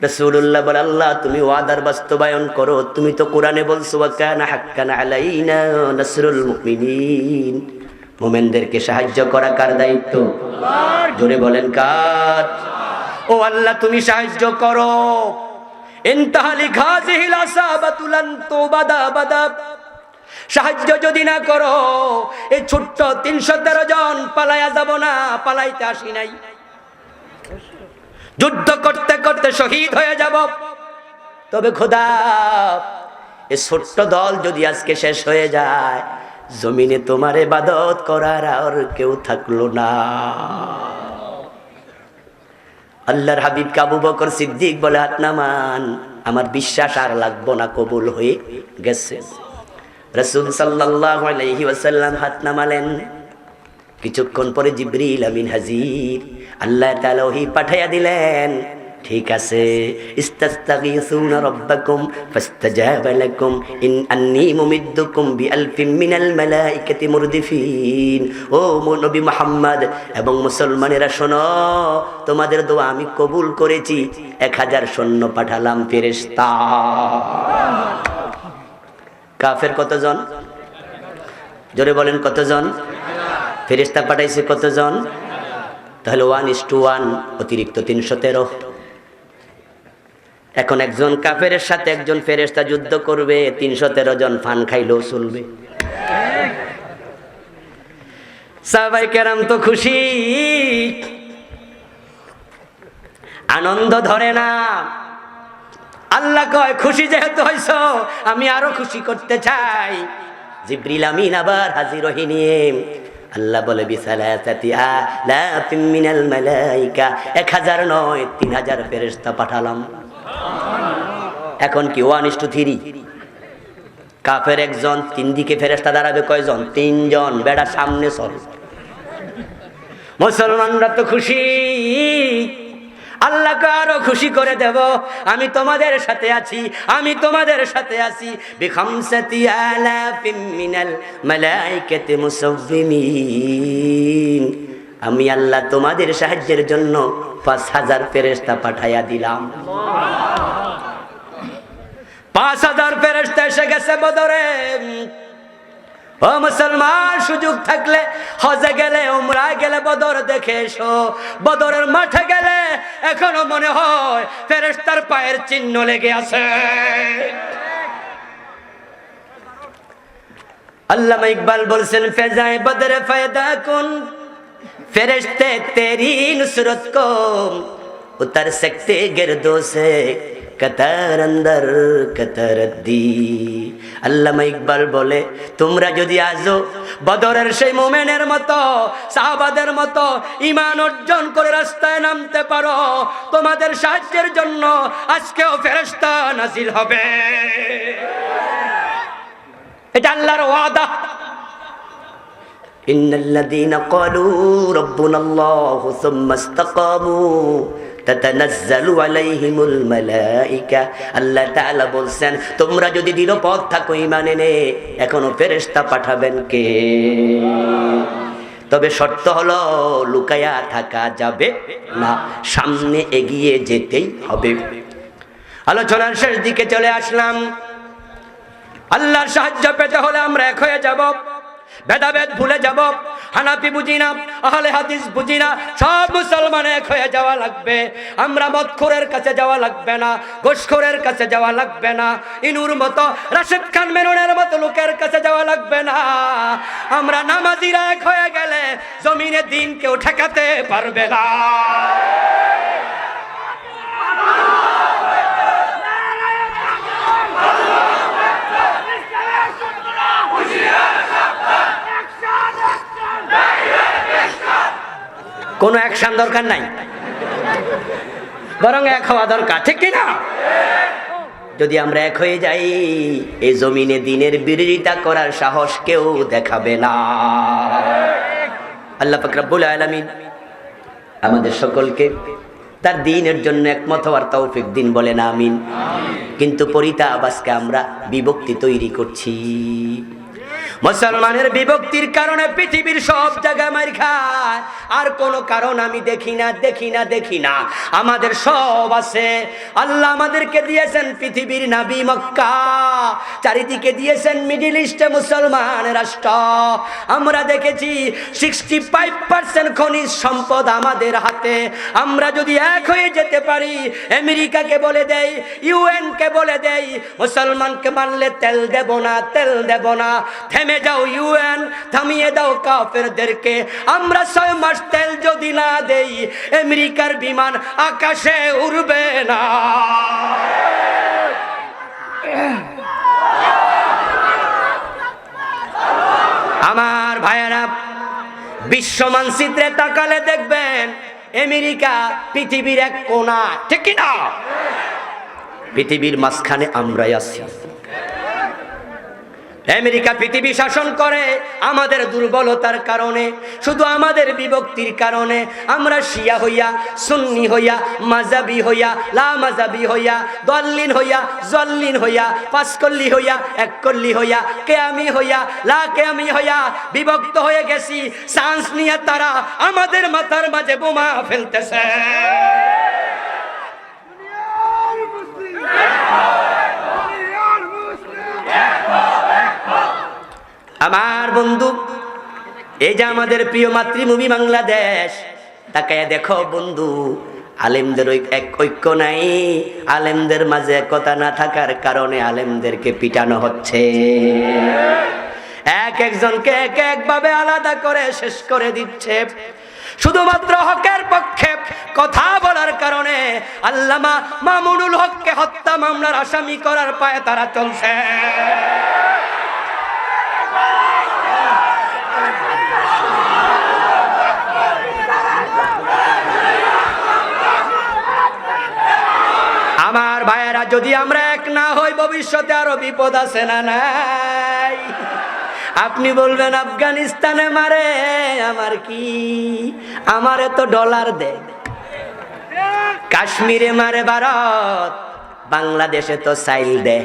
রাসূলুল্লাহ বলে, আল্লাহ তুমি ওয়াদার বাস্তবায়ন করো, তুমি তো কোরআনে বলছো ওয়া কানা হাক্কান আলাইনা নাসরুল মুমিনিন। মুমিনদেরকে সাহায্য করা কার দায়িত্ব? আল্লাহর। জোরে বলেন কার? ও আল্লাহ তুমি সাহায্য করো। ইনতাহালি খাযিহিল আসাবাতু লান তুবাদা আবাদা, সাহায্য যদি না করো, এই ছোট্ট 313 জন পালায়া যাব না, পালাইতে আসি নাই। যুদ্ধ করতে করতে শহীদ হয়ে যাব। তবে খোদা, এই ছোট্ট দল যদি আজকে শেষ হয়ে যায়, জমিনে তোমার ইবাদত করার আর কেউ থাকলো না। আল্লাহর হাবিব আবু বকর সিদ্দিক বলে, হাত নামান, আমার বিশ্বাস আর লাগবো না, কবুল হয়ে গেছে। রাসূল সাল্লাল্লাহু আলাইহি ওয়াসাল্লাম হাত নামালেন। কিছুক্ষণ পরে জিবরিল আমিন হাজির। আল্লাহ তাআলা ওহী পাঠাইয়া দিলেন, ঠিক আছে, ইস্তাস্তাগীসুনা রাব্বাকুম ফাস্তাজাবা লাকুম ইন আন্নী মুমিদ্দুকুম বিআলফিন মিনাল মালাইকাতি মুরদিফিন। ও নবী মুহাম্মদ এবং মুসলমানেরা শোনো, তোমাদের দোয়া আমি কবুল করেছি, 1000 সৈন্য পাঠালাম ফেরেশতা। কাফের কতজন? জোরে বলেন কতজন? ফেরেশতা পাঠাইছে কতজন? তাহলে 1:1, অতিরিক্ত 313। এখন একজন কাফেরের সাথে একজন ফেরেশতা যুদ্ধ করবে, 313 জন ফান খাইলেও চলবে। সাহাবায়ে কেরাম তো খুশি, আনন্দ ধরে না। আল্লাহ কয়, খুশি যেহেতু হইছ, আমি আরো খুশি করতে চাই। জিবরিল আমিন আবার হাজির হইনি। আল্লাহ বলে, বিসালাসাতি আলাফিন মিনাল মালাইকা, 1000 নয় 3000 ফেরেশতা পাঠালাম। এখন কি 1:3? কাফের একজন, 3 দিকে ফেরেশতা দাঁড়াবে কয়জন? 3 জন। বেড়া সামনে চল। মুসলমানরা তো খুশি, আল্লাহকে আরো খুশি করে দেব। আমি তোমাদের সাথে আছি, আমি তোমাদের সাথে আছি। বিখামসাতি আলাফিন মিনাল মালাইকাতি মুসাওবিমিন, আমি আল্লাহ তোমাদের সাহায্যের জন্য 5000 ফেরেশতা পাঠাইয়া দিলাম। 5000 ফেরেশতা এসে গেছে বদরে। ও মুসলমান, সুযোগ থাকলে হজে গেলে, উমরায় গেলে বদর দেখে এসো। বদরের মাঠে গেলে এখনো মনে হয় ফেরেশতার পায়ের চিহ্ন লেগে আছে। আল্লামা ইকবাল বলছেন, ফেজায়ে বদরে ফায়দা কুন, ফেরেশতে তেরি নুসরত কো উতার सकते गिरदों से कतार अंदर कतार दी। আল্লামা ইকবাল বলে, তোমরা যদি আজও বদরের সেই মোমেনের মতো, সাহাবাদের মতো ঈমান অর্জন করে রাস্তায় নামতে পারো, তোমাদের সাহায্যের জন্য আজকেও ফেরেশতা নাজিল হবে। এটা আল্লাহর ওয়াদা। ইন্নাল্লাযীনা ক্বালু রাব্বুনাল্লাহু সুম্মা ইসতাকামু তাতানাজ্জালু আলাইহিমুল মালাইকা। আল্লাহ তাআলা বলছেন, তোমরা যদি দৃঢ়পথ থাকো ঈমানে নে, এখনো ফেরেশতা পাঠাবেন কে? তবে শর্ত হলো, লুকায়া থাকা যাবে না, সামনে এগিয়ে যেতেই হবে। আলোচনার শেষ দিকে চলে আসলাম। আল্লাহর সাহায্য পেতে হলে আমরা এক হয়ে যাব, ভেদাভেদ ভুলে যাব। হানাফি বুঝি না, আহলে হাদিস বুঝি না, সব মুসলমান এক হয়ে যাওয়া লাগবে। আমরা মদখোরের কাছে যাওয়া লাগবে না, ঘুষখোরের কাছে যাওয়া লাগবে না, ইনুর মতো, রাশেদ খান মেননের মতো লোকের কাছে যাওয়া লাগবে না। আমরা নামাজিরা এক হয়ে গেলে জমিনে দিন কেউ ঠেকাতে পারবে না। কোনো অ্যাকশন দরকার নাই, বরং এক হওয়া দরকার, ঠিক কিনা? যদি আমরা এক হয়ে যাই, এই জমিনে দিনের বিরোধিতা করার সাহস কেউ দেখাবে না। আল্লাহ পাক রব্বুল আলামিন আমাদের সকলকে তার দ্বীনের জন্য একমত হওয়ার তৌফিক দিন, বলেন আমিন। কিন্তু পরিতাপ, আজকে আমরা বিভক্তি তৈরি করছি। মুসলমানের বিভক্তির কারণে পৃথিবীর সব জায়গায় মার খায়, আর কোনো কারণ আমি দেখি না। আমাদের সব আছে। আল্লাহ আমাদেরকে দিয়েছেন পৃথিবীর নাবি মক্কা, চারিদিকে দিয়েছেন মিডল ইস্টে মুসলমান রাষ্ট্র। আমরা দেখেছি 65% খনিজ সম্পদ আমাদের হাতে। আমরা যদি এক হয়ে যেতে পারি, আমেরিকাকে বলে দেই, ইউএন কে বলে দেই, মুসলমানকে মারলে তেল দেব না, থেমে যাও ইউএন, থামিয়ে দাও কাফেরদেরকে। আমরা 6 মাস তেল যদি না দেই, আমেরিকার বিমান আকাশে উড়বে না। আমার ভাইয়েরা, বিশ্ব মানচিত্রে তাকালে দেখবেন আমেরিকা পৃথিবীর এক কোণা, ঠিক কি না? পৃথিবীর মাঝখানে আমরাই আছি। আমেরিকা পৃথিবী শাসন করে আমাদের দুর্বলতার কারণে, শুধু আমাদের বিভক্তির কারণে। আমরা শিয়া হইয়া, সুন্নি হইয়া, মাযহাবি হইয়া, লা মাযহাবি হইয়া, দল্লিন হইয়া, জল্লিন হইয়া, পাঁচকল্লি হইয়া, এককল্লি হইয়া, কেয়ামি হইয়া, লা কেয়ামি হইয়া বিভক্ত হয়ে গেছি। চান্স নিয়ে তারা আমাদের মাথার মাঝে বোমা ফেলতেছে। আমার বন্ধু, এই যে আমাদের প্রিয় মাতৃভূমি বাংলাদেশ, তাকায় দেখো বন্ধু, আলেমদের এক ঐক্য নাই। আলেমদের মাঝে একতা না থাকার কারণে আলেমদেরকে পিটানো হচ্ছে। একজনকে একভাবে আলাদা করে শেষ করে দিচ্ছে। শুধুমাত্র হকের পক্ষে কথা বলার কারণে আল্লামা মামুনুল হককে হত্যা মামলার আসামি করার পায়ে তারা চলছে। আমার ভাইয়েরা, যদি আমরা এক না হই, ভবিষ্যতে আরো বিপদ আছে না নাই? আপনি বলবেন আফগানিস্তানে মারে, আমার কি, আমার এত ডলার দে। কাশ্মীরে মারে ভারত, বাংলাদেশে তো চাইল দে।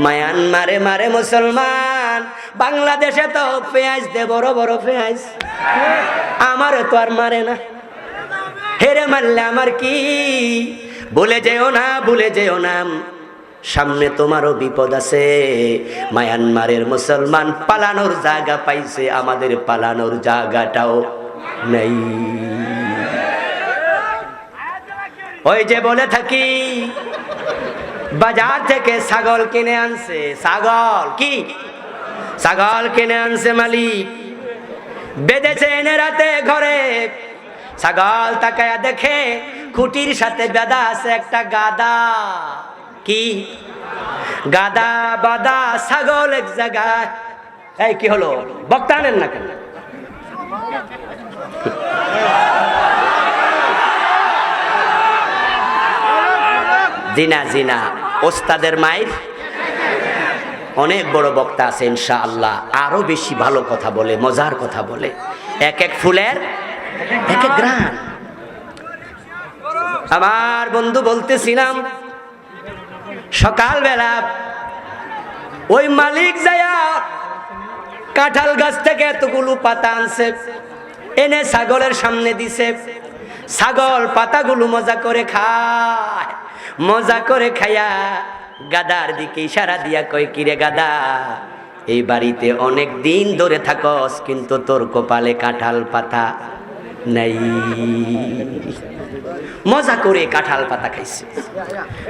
মায়ানমারে মারে মুসলমান, বাংলাদেশে তো পেঁয়াজ দে, বড় বড় পেঁয়াজ। আমারে তো আর মারে না। হেরে মারলে আমার কি? ভুলে যেও না, সামনে তোমারও বিপদ আছে। মায়ানমারের মুসলমান পালানোর জায়গা পাইছে, আমাদের পালানোর জায়গাটাও নেই। ওই যে বলে থাকি, বাজার থেকে ছাগল কিনে আনছে, ছাগল কিনে আনছে মালিক, বেঁধেছে এনে রাতে ঘরে। ছাগল তাকায়া দেখে খুঁটির সাথে বাঁধা আছে একটা গাদা। কি গাদা বাঁধা ছাগল এক জায়গায়। এই কি হলো, বক্তা আনেন না কেন? জিনা ওস্তাদের মায়ের অনেক বড় বক্তা আছে ইনশাআল্লাহ, আরো বেশি ভালো কথা বলে, মজার কথা বলে। এক এক ফুলের এক এক গ্রাম। আমার বন্ধু বলতেছিলাম, সকালবেলা ওই মালিক যায়া কাঁঠাল গাছ থেকে এতগুলো পাতা আনছে, এনে ছাগলের সামনে দিছে। ছাগল পাতাগুলো মজা করে খায়। মজা করে খায়া গাদার দিকে ইশারা দিয়া কয়, কিরে গাদা, এই বাড়িতে অনেক দিন ধরে থাকস, কিন্তু তোর কপালে কাঁঠাল পাতা নাই। মজা করে কাঁঠাল পাতা খাইছে।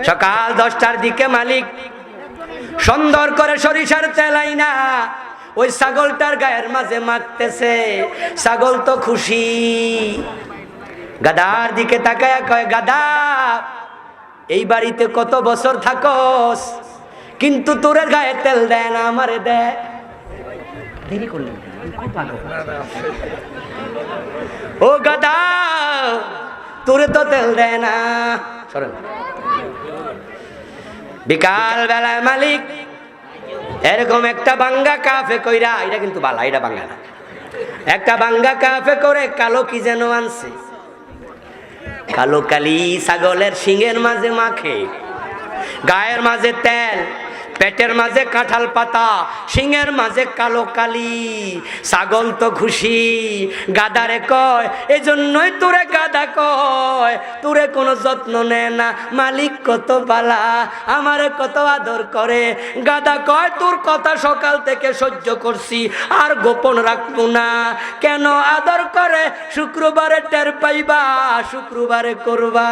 সকাল 10টার দিকে মালিক সুন্দর করে সরিষার তেল আইনা ওই ছাগলটার গায়ের মাঝে মাখতেছে। ছাগল তো খুশি। গাদার দিকে তাকায়া কয়, গাদা, এই বাড়িতে কত বছর থাকস, কিন্তু তোর গায়ে তেল দেয় না, আমারে দেয়। দেরি করলেন ও গাদা, তোরে তো তেল দেয় না। বিকাল বেলায় মালিক এরকম একটা বাঙ্গা কাফে কইরা, এটা কিন্তু বালা, এটা বাঙ্গা না, একটা বাঙ্গা কাফে করে কালো কি যেন আনছে। কালো কালি ছাগলের শিঙের মাঝে মাখে, গায়ের মাঝে তেল, পেটের মাঝে কাঁঠাল পাতা, শিঙের মাঝে কালো কালি। ছাগল তো খুশি, গাদারে কয় এজন্যই তোরে গাদা কয়, তোরে কোনো যত্ন নেয় না, মালিক কত বালা, আমারে কত আদর করে। গাদা কয় তোর কথা সকাল থেকে সহ্য করছি, আর গোপন রাখবো না। কেন আদর করে শুক্রবারে টের পাইবা, শুক্রবারে করবা।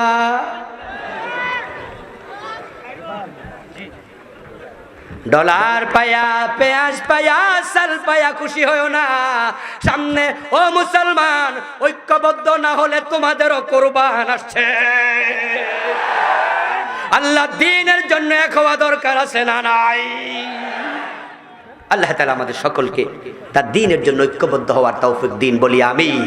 ডলার পায়া, পেঁয়াজ পায়া, চাল পায়া খুশি হয়েও না। সামনে ও মুসলমান, ঐক্যবদ্ধ না হলে তোমাদেরও কোরবান আসছে। আল্লাহ দ্বীনের জন্য এক হওয়া দরকার আছে না নাই? আল্লাহ তাআলা আমাদের সকলকে তার দ্বীনের জন্য ঐক্যবদ্ধ হওয়ার তৌফিক দিন, বলি আমিন।